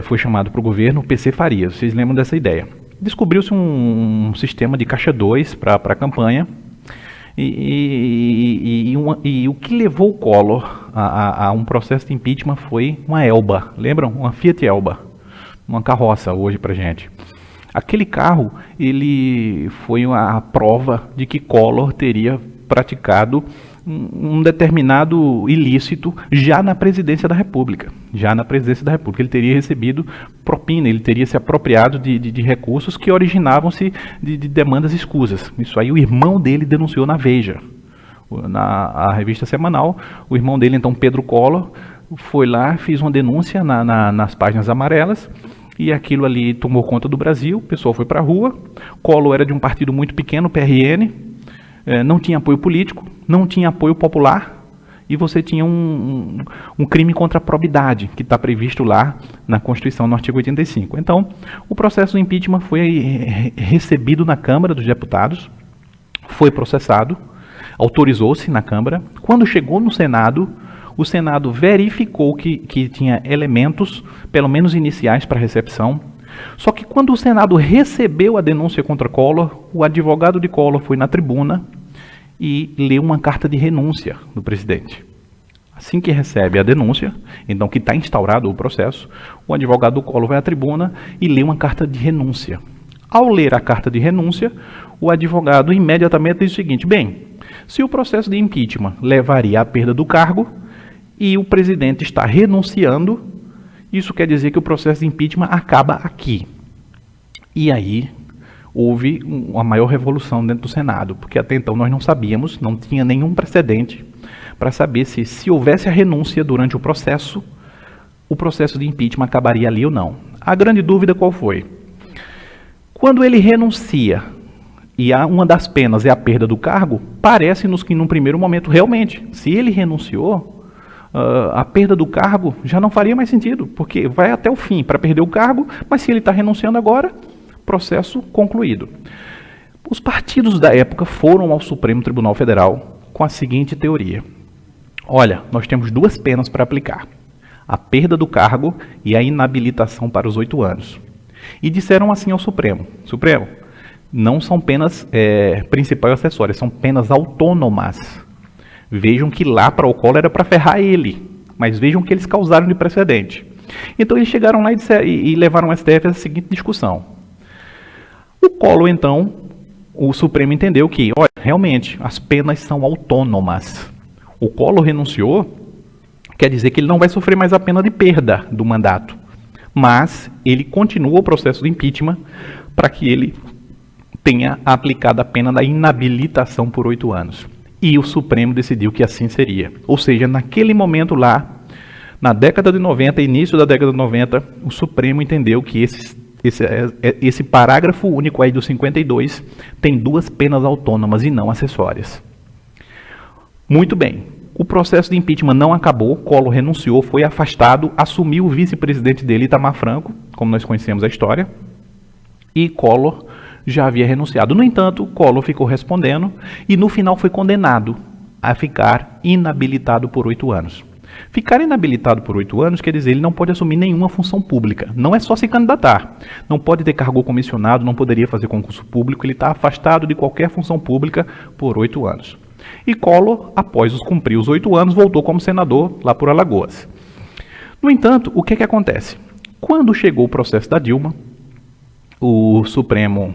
foi chamado para o governo, o PC Farias. Vocês lembram dessa ideia? Descobriu-se um sistema de caixa 2 para a campanha, e o que levou o Collor a um processo de impeachment foi uma Elba, lembram? Uma Fiat Elba, uma carroça hoje pra gente. Aquele carro, ele foi a prova de que Collor teria praticado um determinado ilícito já na presidência da República. Ele teria recebido propina, ele teria se apropriado de recursos que originavam-se de demandas escusas. Isso aí o irmão dele denunciou na Veja, a revista semanal. O irmão dele, então, Pedro Collor, foi lá, fez uma denúncia nas páginas amarelas, e aquilo ali tomou conta do Brasil, o pessoal foi para a rua. Collor era de um partido muito pequeno, PRN, não tinha apoio político, não tinha apoio popular, e você tinha um crime contra a probidade, que está previsto lá na Constituição, no artigo 85. Então, o processo do impeachment foi recebido na Câmara dos Deputados, foi processado, autorizou-se na Câmara. Quando chegou no Senado, o Senado verificou que tinha elementos, pelo menos iniciais, para recepção. Só que quando o Senado recebeu a denúncia contra Collor, o advogado de Collor foi na tribuna e leu uma carta de renúncia do presidente. Assim que recebe a denúncia, então que está instaurado o processo, o advogado do Collor vai à tribuna e lê uma carta de renúncia. Ao ler a carta de renúncia, o advogado imediatamente diz o seguinte: bem, se o processo de impeachment levaria à perda do cargo e o presidente está renunciando, isso quer dizer que o processo de impeachment acaba aqui. E aí houve uma maior revolução dentro do Senado, porque até então nós não sabíamos, não tinha nenhum precedente para saber se houvesse a renúncia durante o processo de impeachment acabaria ali ou não. A grande dúvida qual foi? Quando ele renuncia e uma das penas é a perda do cargo, parece-nos que num primeiro momento realmente, se ele renunciou, a perda do cargo já não faria mais sentido, porque vai até o fim para perder o cargo, mas se ele está renunciando agora, processo concluído. Os partidos da época foram ao Supremo Tribunal Federal com a seguinte teoria: olha, nós temos duas penas para aplicar, a perda do cargo e a inabilitação para os 8 anos. E disseram assim ao Supremo: Supremo, não são penas principais ou acessórias, são penas autônomas. Vejam que lá para o Collor era para ferrar ele, mas vejam que eles causaram de precedente. Então eles chegaram lá e levaram ao STF a seguinte discussão. O Collor, então, o Supremo entendeu que, olha, realmente, as penas são autônomas. O Collor renunciou, quer dizer que ele não vai sofrer mais a pena de perda do mandato, mas ele continua o processo de impeachment para que ele tenha aplicado a pena da inabilitação por 8 anos. E o Supremo decidiu que assim seria. Ou seja, naquele momento lá, na década de 90, início da década de 90, o Supremo entendeu que esse parágrafo único aí do 52 tem duas penas autônomas e não acessórias. Muito bem. O processo de impeachment não acabou, Collor renunciou, foi afastado, assumiu o vice-presidente dele, Itamar Franco, como nós conhecemos a história, e Collor já havia renunciado. No entanto, Collor ficou respondendo e no final foi condenado a ficar inabilitado por 8 anos. Ficar inabilitado por 8 anos quer dizer ele não pode assumir nenhuma função pública. Não é só se candidatar. Não pode ter cargo comissionado, não poderia fazer concurso público. Ele está afastado de qualquer função pública por 8 anos. E Collor, após cumprir os 8 anos, voltou como senador lá por Alagoas. No entanto, o que é que acontece? Quando chegou o processo da Dilma, o Supremo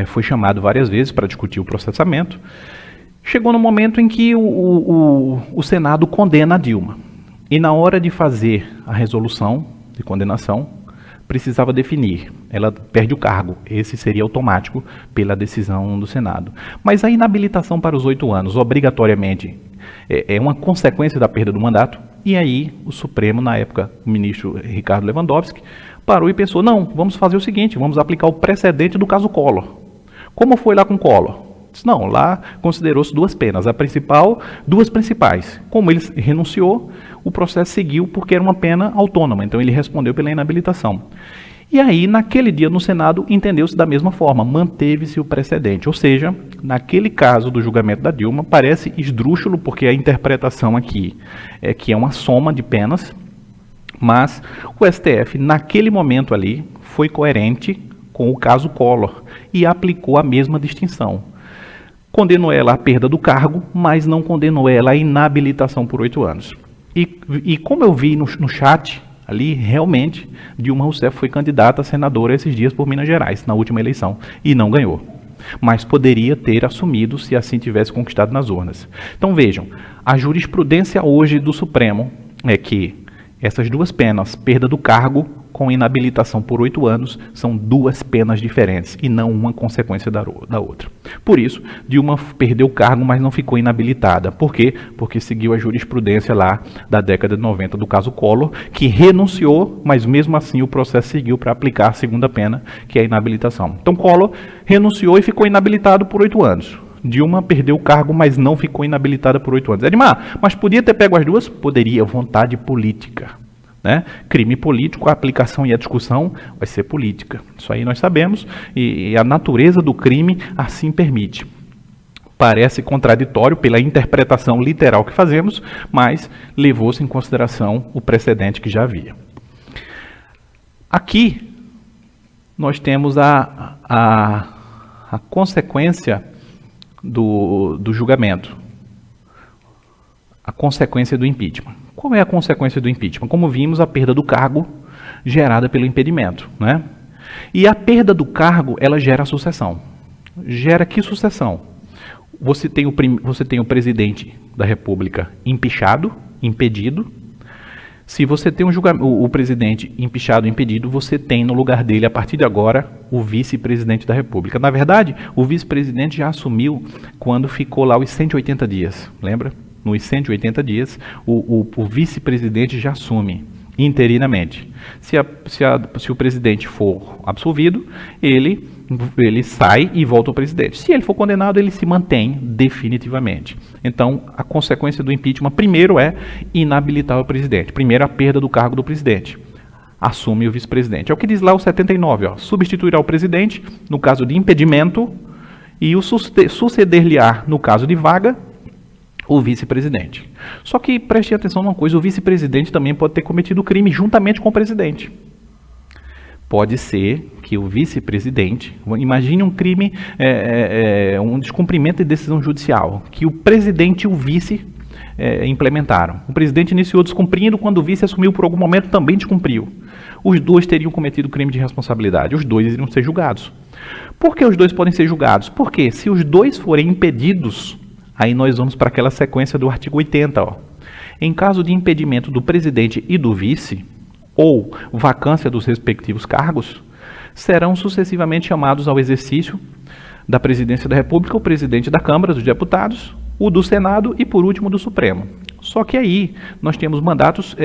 foi chamado várias vezes para discutir o processamento. Chegou no momento em que o Senado condena a Dilma. E na hora de fazer a resolução de condenação, precisava definir. Ela perde o cargo. Esse seria automático pela decisão do Senado. Mas a inabilitação para os 8 anos, obrigatoriamente, é uma consequência da perda do mandato. E aí o Supremo, na época, o ministro Ricardo Lewandowski, parou e pensou, não, vamos fazer o seguinte, vamos aplicar o precedente do caso Collor. Como foi lá com Collor? Não, lá considerou-se 2 penas, duas principais. Como ele renunciou, o processo seguiu porque era uma pena autônoma, então ele respondeu pela inabilitação. E aí, naquele dia no Senado, entendeu-se da mesma forma, manteve-se o precedente. Ou seja, naquele caso do julgamento da Dilma, parece esdrúxulo, porque a interpretação aqui é que é uma soma de penas, mas o STF, naquele momento ali, foi coerente com o caso Collor e aplicou a mesma distinção. Condenou ela à perda do cargo, mas não condenou ela à inabilitação por 8 anos. E como eu vi no chat ali, realmente, Dilma Rousseff foi candidata a senadora esses dias por Minas Gerais, na última eleição, e não ganhou. Mas poderia ter assumido se assim tivesse conquistado nas urnas. Então vejam, a jurisprudência hoje do Supremo é que essas 2 penas, perda do cargo com inabilitação por 8 anos, são 2 penas diferentes e não uma consequência da outra. Por isso, Dilma perdeu o cargo, mas não ficou inabilitada. Por quê? Porque seguiu a jurisprudência lá da década de 90 do caso Collor, que renunciou, mas mesmo assim o processo seguiu para aplicar a segunda pena, que é a inabilitação. Então Collor renunciou e ficou inabilitado por 8 anos. Dilma perdeu o cargo, mas não ficou inabilitada por 8 anos. Edmar, mas podia ter pego as 2? Poderia, vontade política. Né? Crime político, a aplicação e a discussão vai ser política. Isso aí nós sabemos e a natureza do crime assim permite. Parece contraditório pela interpretação literal que fazemos, mas levou-se em consideração o precedente que já havia. Aqui nós temos a consequência do julgamento, a consequência do impeachment. Qual é a consequência do impeachment? Como vimos, a perda do cargo gerada pelo impedimento, né? E a perda do cargo, ela gera a sucessão. Gera que sucessão? Você tem o presidente da República empichado, impedido. Se você tem o presidente empichado, impedido, você tem no lugar dele, a partir de agora, o vice-presidente da República. Na verdade, o vice-presidente já assumiu quando ficou lá os 180 dias, lembra? Nos 180 dias, o vice-presidente já assume interinamente. Se o presidente for absolvido, ele sai e volta ao presidente. Se ele for condenado, ele se mantém definitivamente. Então, a consequência do impeachment, primeiro, é inabilitar o presidente. Primeiro, a perda do cargo do presidente. Assume o vice-presidente. É o que diz lá o 79, ó, substituirá o presidente no caso de impedimento e o suceder-lhe-á no caso de vaga o vice-presidente. Só que preste atenção numa coisa, o vice-presidente também pode ter cometido crime juntamente com o presidente. Pode ser que o vice-presidente, imagine um crime, um descumprimento de decisão judicial, que o presidente e o vice implementaram. O presidente iniciou descumprindo, quando o vice assumiu por algum momento também descumpriu. Os 2 teriam cometido crime de responsabilidade, os 2 iriam ser julgados. Por que os 2 podem ser julgados? Porque se os 2 forem impedidos, aí nós vamos para aquela sequência do artigo 80. Ó. Em caso de impedimento do presidente e do vice, ou vacância dos respectivos cargos, serão sucessivamente chamados ao exercício da presidência da República o presidente da Câmara dos Deputados, o do Senado e, por último, do Supremo. Só que aí nós temos mandatos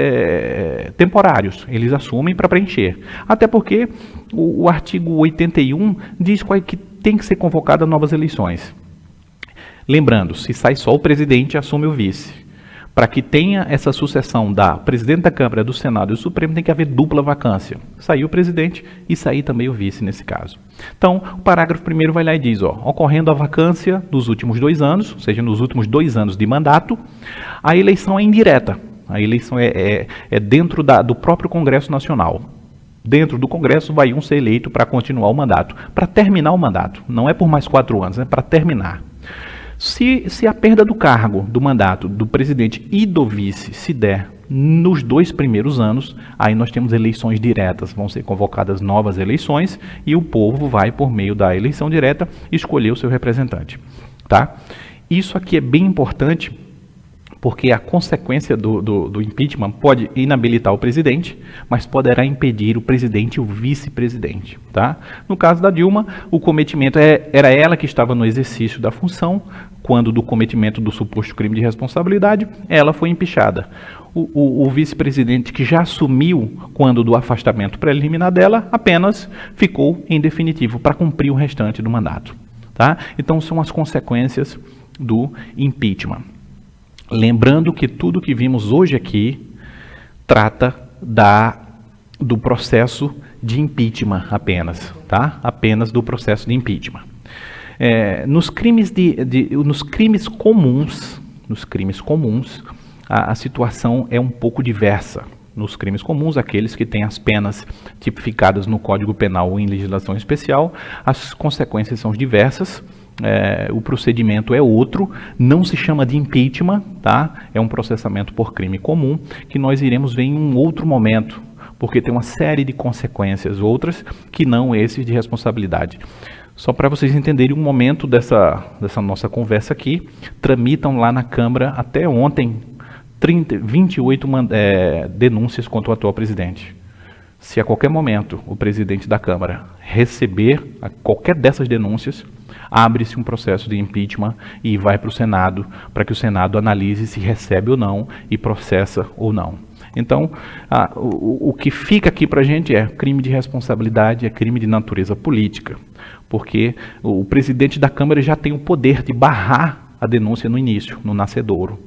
temporários, eles assumem para preencher. Até porque o artigo 81 diz que tem que ser convocada novas eleições. Lembrando, se sai só o presidente, assume o vice. para que tenha essa sucessão da presidente da Câmara, do Senado e do Supremo, tem que haver dupla vacância. Sair o presidente e sair também o vice nesse caso. Então, o parágrafo 1º vai lá e diz, ocorrendo a vacância dos últimos 2 anos, ou seja, nos últimos 2 anos de mandato, a eleição é indireta. A eleição é dentro do próprio Congresso Nacional. Dentro do Congresso vai um ser eleito para continuar o mandato, para terminar o mandato. Não é por mais 4 anos, é para terminar. Se a perda do cargo, do mandato do presidente e do vice se der nos 2 primeiros anos, aí nós temos eleições diretas, vão ser convocadas novas eleições e o povo vai, por meio da eleição direta, escolher o seu representante. Tá? Isso aqui é bem importante, porque a consequência do impeachment pode inabilitar o presidente, mas poderá impedir o presidente e o vice-presidente. Tá? No caso da Dilma, o cometimento era ela que estava no exercício da função, quando do cometimento do suposto crime de responsabilidade, ela foi empichada. O vice-presidente, que já assumiu quando do afastamento preliminar dela, apenas ficou em definitivo para cumprir o restante do mandato. Tá? Então, são as consequências do impeachment. Lembrando que tudo que vimos hoje aqui trata do processo de impeachment apenas, tá? Apenas do processo de impeachment. Nos crimes comuns, a situação é um pouco diversa. Nos crimes comuns, aqueles que têm as penas tipificadas no Código Penal ou em legislação especial, as consequências são diversas. O procedimento é outro, não se chama de impeachment, tá? É um processamento por crime comum, que nós iremos ver em um outro momento, porque tem uma série de consequências outras que não esses de responsabilidade. Só para vocês entenderem um momento dessa nossa conversa aqui, tramitam lá na Câmara até ontem 28 denúncias contra o atual presidente. Se a qualquer momento o presidente da Câmara receber qualquer dessas denúncias, abre-se um processo de impeachment e vai para o Senado, para que o Senado analise se recebe ou não e processa ou não. Então, o que fica aqui para a gente é crime de responsabilidade, é crime de natureza política, porque o presidente da Câmara já tem o poder de barrar a denúncia no início, no nascedouro.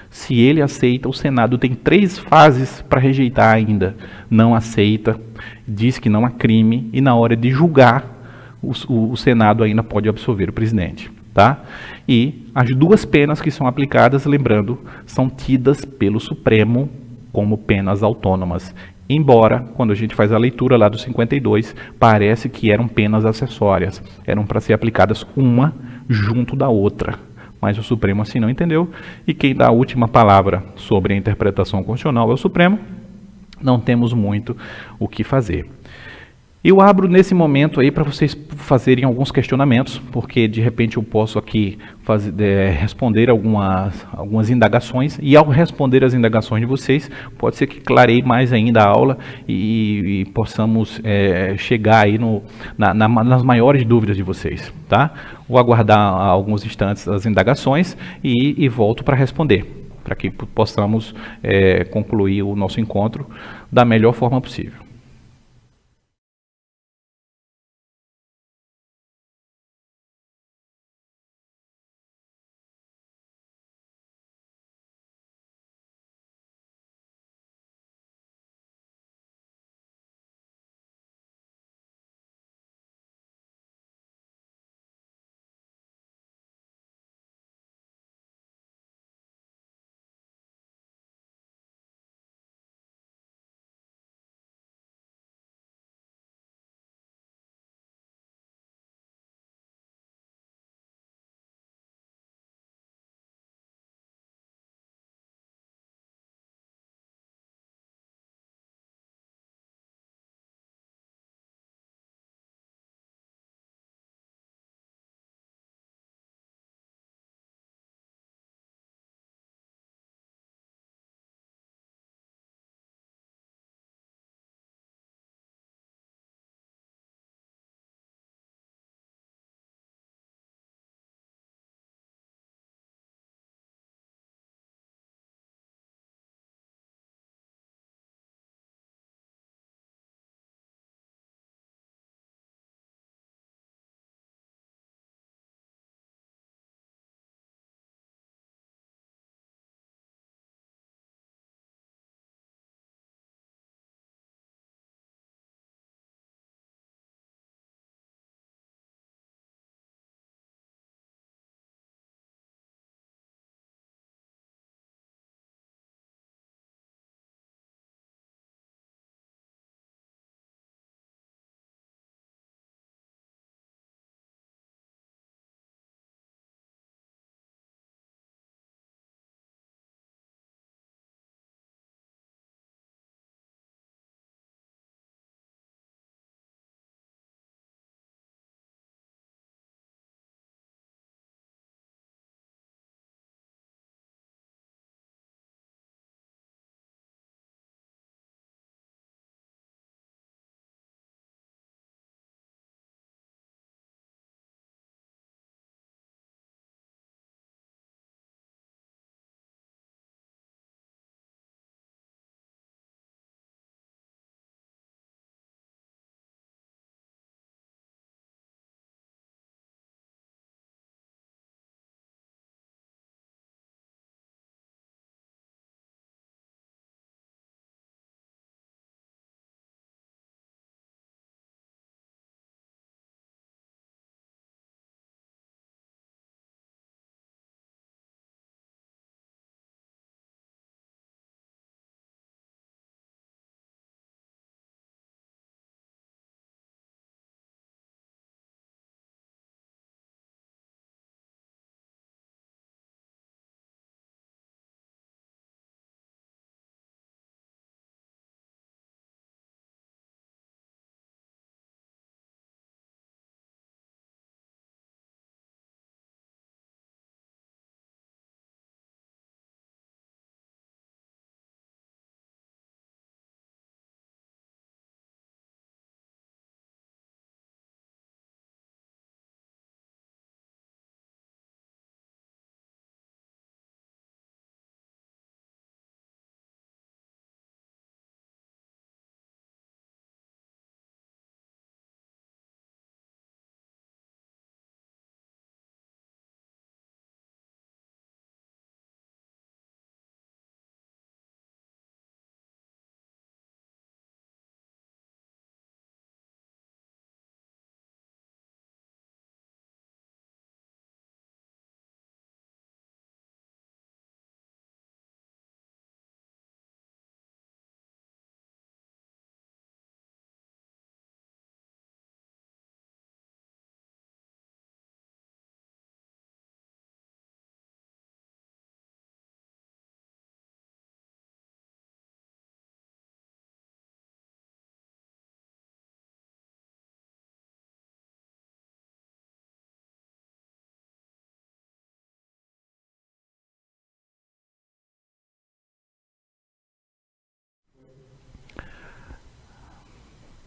Se ele aceita, o Senado tem 3 fases para rejeitar ainda. Não aceita, diz que não há crime e na hora de julgar, o Senado ainda pode absolver o presidente. Tá? E as 2 penas que são aplicadas, lembrando, são tidas pelo Supremo como penas autônomas. Embora, quando a gente faz a leitura lá do 52, parece que eram penas acessórias. Eram para ser aplicadas uma junto da outra. Mas o Supremo assim não entendeu, e quem dá a última palavra sobre a interpretação constitucional é o Supremo. Não temos muito o que fazer. Eu abro nesse momento aí para vocês fazerem alguns questionamentos, porque de repente eu posso aqui responder algumas indagações, e ao responder as indagações de vocês, pode ser que clareie mais ainda a aula e possamos chegar aí nas maiores dúvidas de vocês. Tá? Vou aguardar alguns instantes as indagações e volto para responder, para que possamos concluir o nosso encontro da melhor forma possível.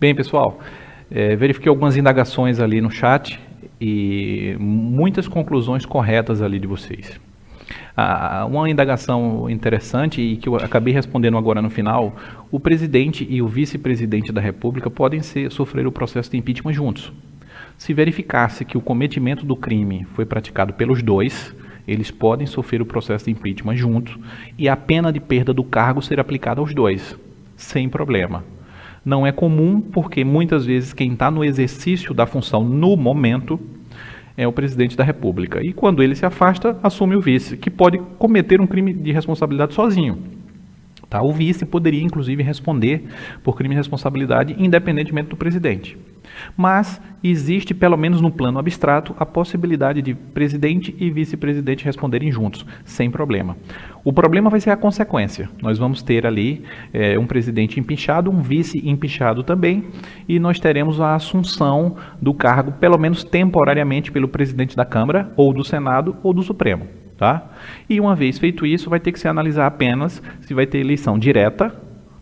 Bem, pessoal, verifiquei algumas indagações ali no chat e muitas conclusões corretas ali de vocês. Uma indagação interessante e que eu acabei respondendo agora no final: o presidente e o vice-presidente da República podem sofrer o processo de impeachment juntos. Se verificasse que o cometimento do crime foi praticado pelos dois, eles podem sofrer o processo de impeachment juntos e a pena de perda do cargo ser aplicada aos dois, sem problema. Não é comum porque muitas vezes quem está no exercício da função no momento é o presidente da República. E quando ele se afasta, assume o vice, que pode cometer um crime de responsabilidade sozinho. Tá? O vice poderia, inclusive, responder por crime de responsabilidade independentemente do presidente. Mas existe, pelo menos no plano abstrato, a possibilidade de presidente e vice-presidente responderem juntos, sem problema. O problema vai ser a consequência. Nós vamos ter ali um presidente empichado, um vice empichado também, e nós teremos a assunção do cargo, pelo menos temporariamente, pelo presidente da Câmara, ou do Senado, ou do Supremo. Tá? E uma vez feito isso, vai ter que se analisar apenas se vai ter eleição direta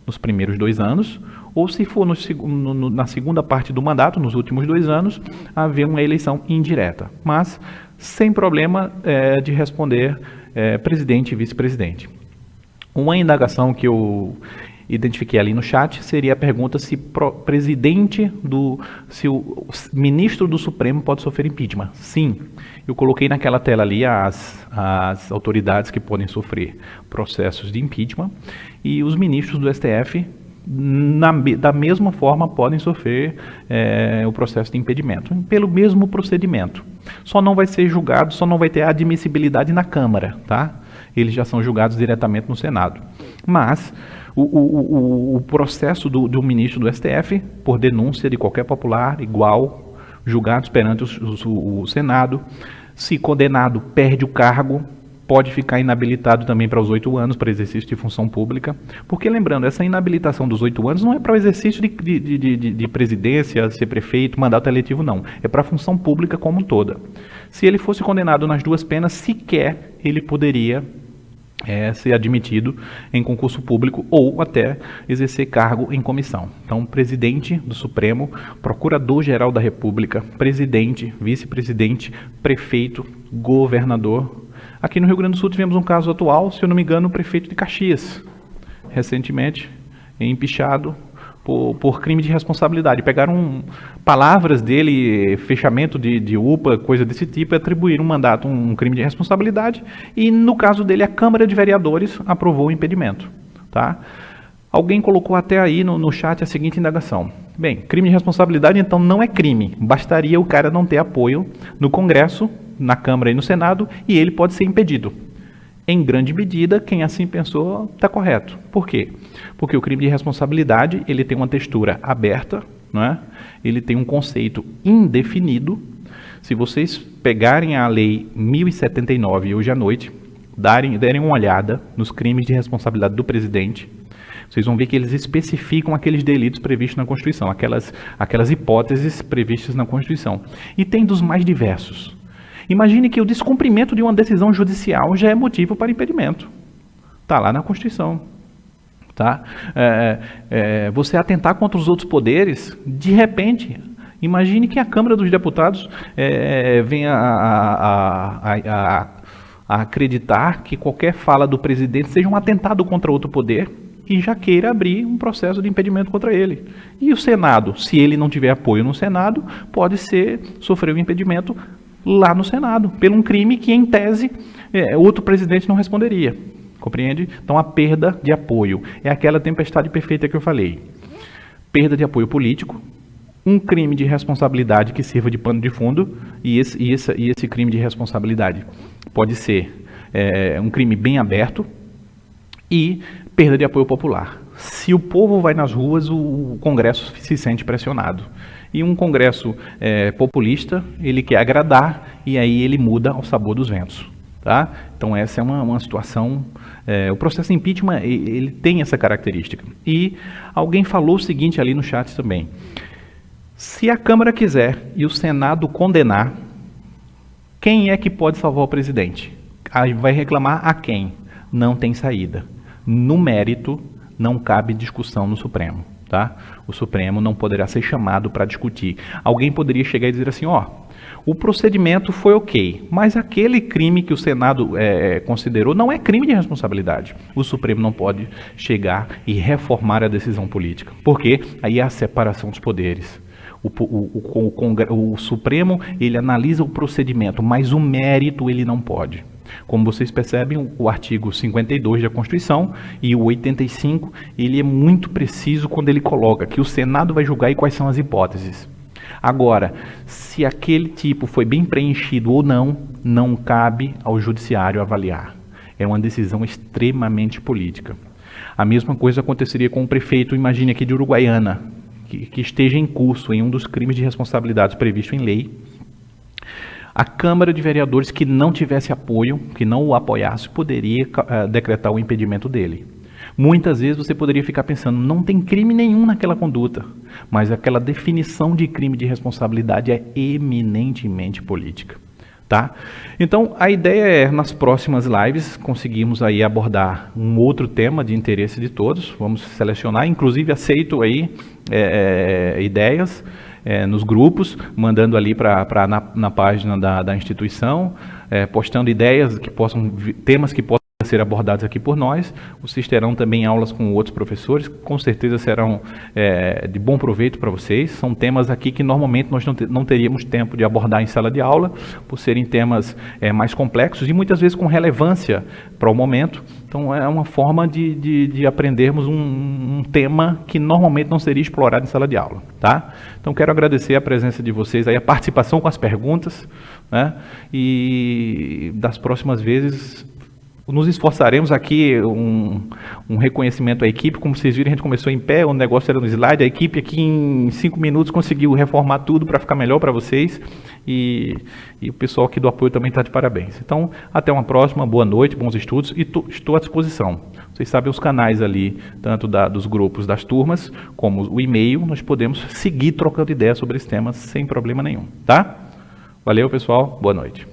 nos primeiros 2 anos, ou se for na segunda parte do mandato, nos últimos 2 anos, haver uma eleição indireta. Mas sem problema de responder presidente e vice-presidente. Uma indagação que eu identifiquei ali no chat seria a pergunta se o ministro do Supremo pode sofrer impeachment. Sim, eu coloquei naquela tela ali as autoridades que podem sofrer processos de impeachment e os ministros do STF da mesma forma podem sofrer o processo de impedimento, pelo mesmo procedimento. Só não vai ser julgado, só não vai ter admissibilidade na Câmara, tá? Eles já são julgados diretamente no Senado. Mas o processo do ministro do STF, por denúncia de qualquer popular, igual, julgados perante o Senado, se condenado, perde o cargo, pode ficar inabilitado também para os 8 anos para exercício de função pública, porque lembrando, essa inabilitação dos 8 anos não é para o exercício de presidência, ser prefeito, mandato eletivo, não. É para a função pública como um toda. Se ele fosse condenado nas 2 penas, sequer ele poderia ser admitido em concurso público ou até exercer cargo em comissão. Então, presidente do Supremo, procurador-geral da República, presidente, vice-presidente, prefeito, governador. Aqui no Rio Grande do Sul tivemos um caso atual, se eu não me engano, o prefeito de Caxias, recentemente empichado por crime de responsabilidade. Pegaram palavras dele, fechamento de UPA, coisa desse tipo, e atribuíram um mandato, um crime de responsabilidade, e no caso dele a Câmara de Vereadores aprovou o impedimento. Tá? Alguém colocou até aí no chat a seguinte indagação. Bem, crime de responsabilidade então não é crime, bastaria o cara não ter apoio no Congresso, na Câmara e no Senado, e ele pode ser impedido. Em grande medida, quem assim pensou está correto. Por quê? Porque o crime de responsabilidade ele tem uma textura aberta, não é? Ele tem um conceito indefinido. Se vocês pegarem a Lei 1079 hoje à noite, derem uma olhada nos crimes de responsabilidade do presidente, vocês vão ver que eles especificam aqueles delitos previstos na Constituição, aquelas hipóteses previstas na Constituição. E tem dos mais diversos. Imagine que o descumprimento de uma decisão judicial já é motivo para impedimento. Está lá na Constituição. Tá? Você atentar contra os outros poderes, de repente, imagine que a Câmara dos Deputados venha a acreditar que qualquer fala do presidente seja um atentado contra outro poder e já queira abrir um processo de impedimento contra ele. E o Senado, se ele não tiver apoio no Senado, pode sofrer um impedimento lá no Senado, por um crime que, em tese, outro presidente não responderia. Compreende? Então, a perda de apoio é aquela tempestade perfeita que eu falei. Perda de apoio político, um crime de responsabilidade que sirva de pano de fundo, e esse crime de responsabilidade pode ser um crime bem aberto, e perda de apoio popular. Se o povo vai nas ruas, o Congresso se sente pressionado. E um Congresso populista, ele quer agradar, e aí ele muda ao sabor dos ventos. Tá? Então essa é uma situação, o processo de impeachment ele tem essa característica. E alguém falou o seguinte ali no chat também: se a Câmara quiser e o Senado condenar, quem é que pode salvar o presidente? Aí vai reclamar a quem? Não tem saída. No mérito, não cabe discussão no Supremo. tá? O Supremo não poderá ser chamado para discutir. Alguém poderia chegar e dizer assim, ó, o procedimento foi ok, mas aquele crime que o Senado considerou não é crime de responsabilidade. O Supremo não pode chegar e reformar a decisão política, porque aí é a separação dos poderes. O Supremo, ele analisa o procedimento, mas o mérito ele não pode. Como vocês percebem, o artigo 52 da Constituição e o 85, ele é muito preciso quando ele coloca que o Senado vai julgar e quais são as hipóteses. Agora, se aquele tipo foi bem preenchido ou não, não cabe ao judiciário avaliar. É uma decisão extremamente política. A mesma coisa aconteceria com o prefeito, imagine aqui de Uruguaiana, que esteja em curso em um dos crimes de responsabilidade previsto em lei. A Câmara de Vereadores que não tivesse apoio, que não o apoiasse, poderia decretar o impedimento dele. Muitas vezes você poderia ficar pensando, não tem crime nenhum naquela conduta, mas aquela definição de crime de responsabilidade é eminentemente política. Tá? Então, a ideia é, nas próximas lives, conseguimos aí abordar um outro tema de interesse de todos, vamos selecionar, inclusive aceito aí ideias nos grupos, mandando ali na página da instituição, postando ideias que temas que possam ser abordados aqui por nós. Vocês terão também aulas com outros professores, com certeza serão de bom proveito para vocês. São temas aqui que normalmente nós não teríamos tempo de abordar em sala de aula, por serem temas mais complexos e muitas vezes com relevância para o momento. Então é uma forma de aprendermos um tema que normalmente não seria explorado em sala de aula. Tá? Então quero agradecer a presença de vocês, aí, a participação com as perguntas, né? E das próximas vezes nos esforçaremos aqui, um reconhecimento à equipe. Como vocês viram, a gente começou em pé, o negócio era no slide, a equipe aqui em 5 minutos conseguiu reformar tudo para ficar melhor para vocês, e o pessoal aqui do apoio também está de parabéns. Então, até uma próxima, boa noite, bons estudos, e estou à disposição. Vocês sabem os canais ali, tanto dos grupos das turmas, como o e-mail, nós podemos seguir trocando ideias sobre esses temas sem problema nenhum, tá? Valeu, pessoal, boa noite.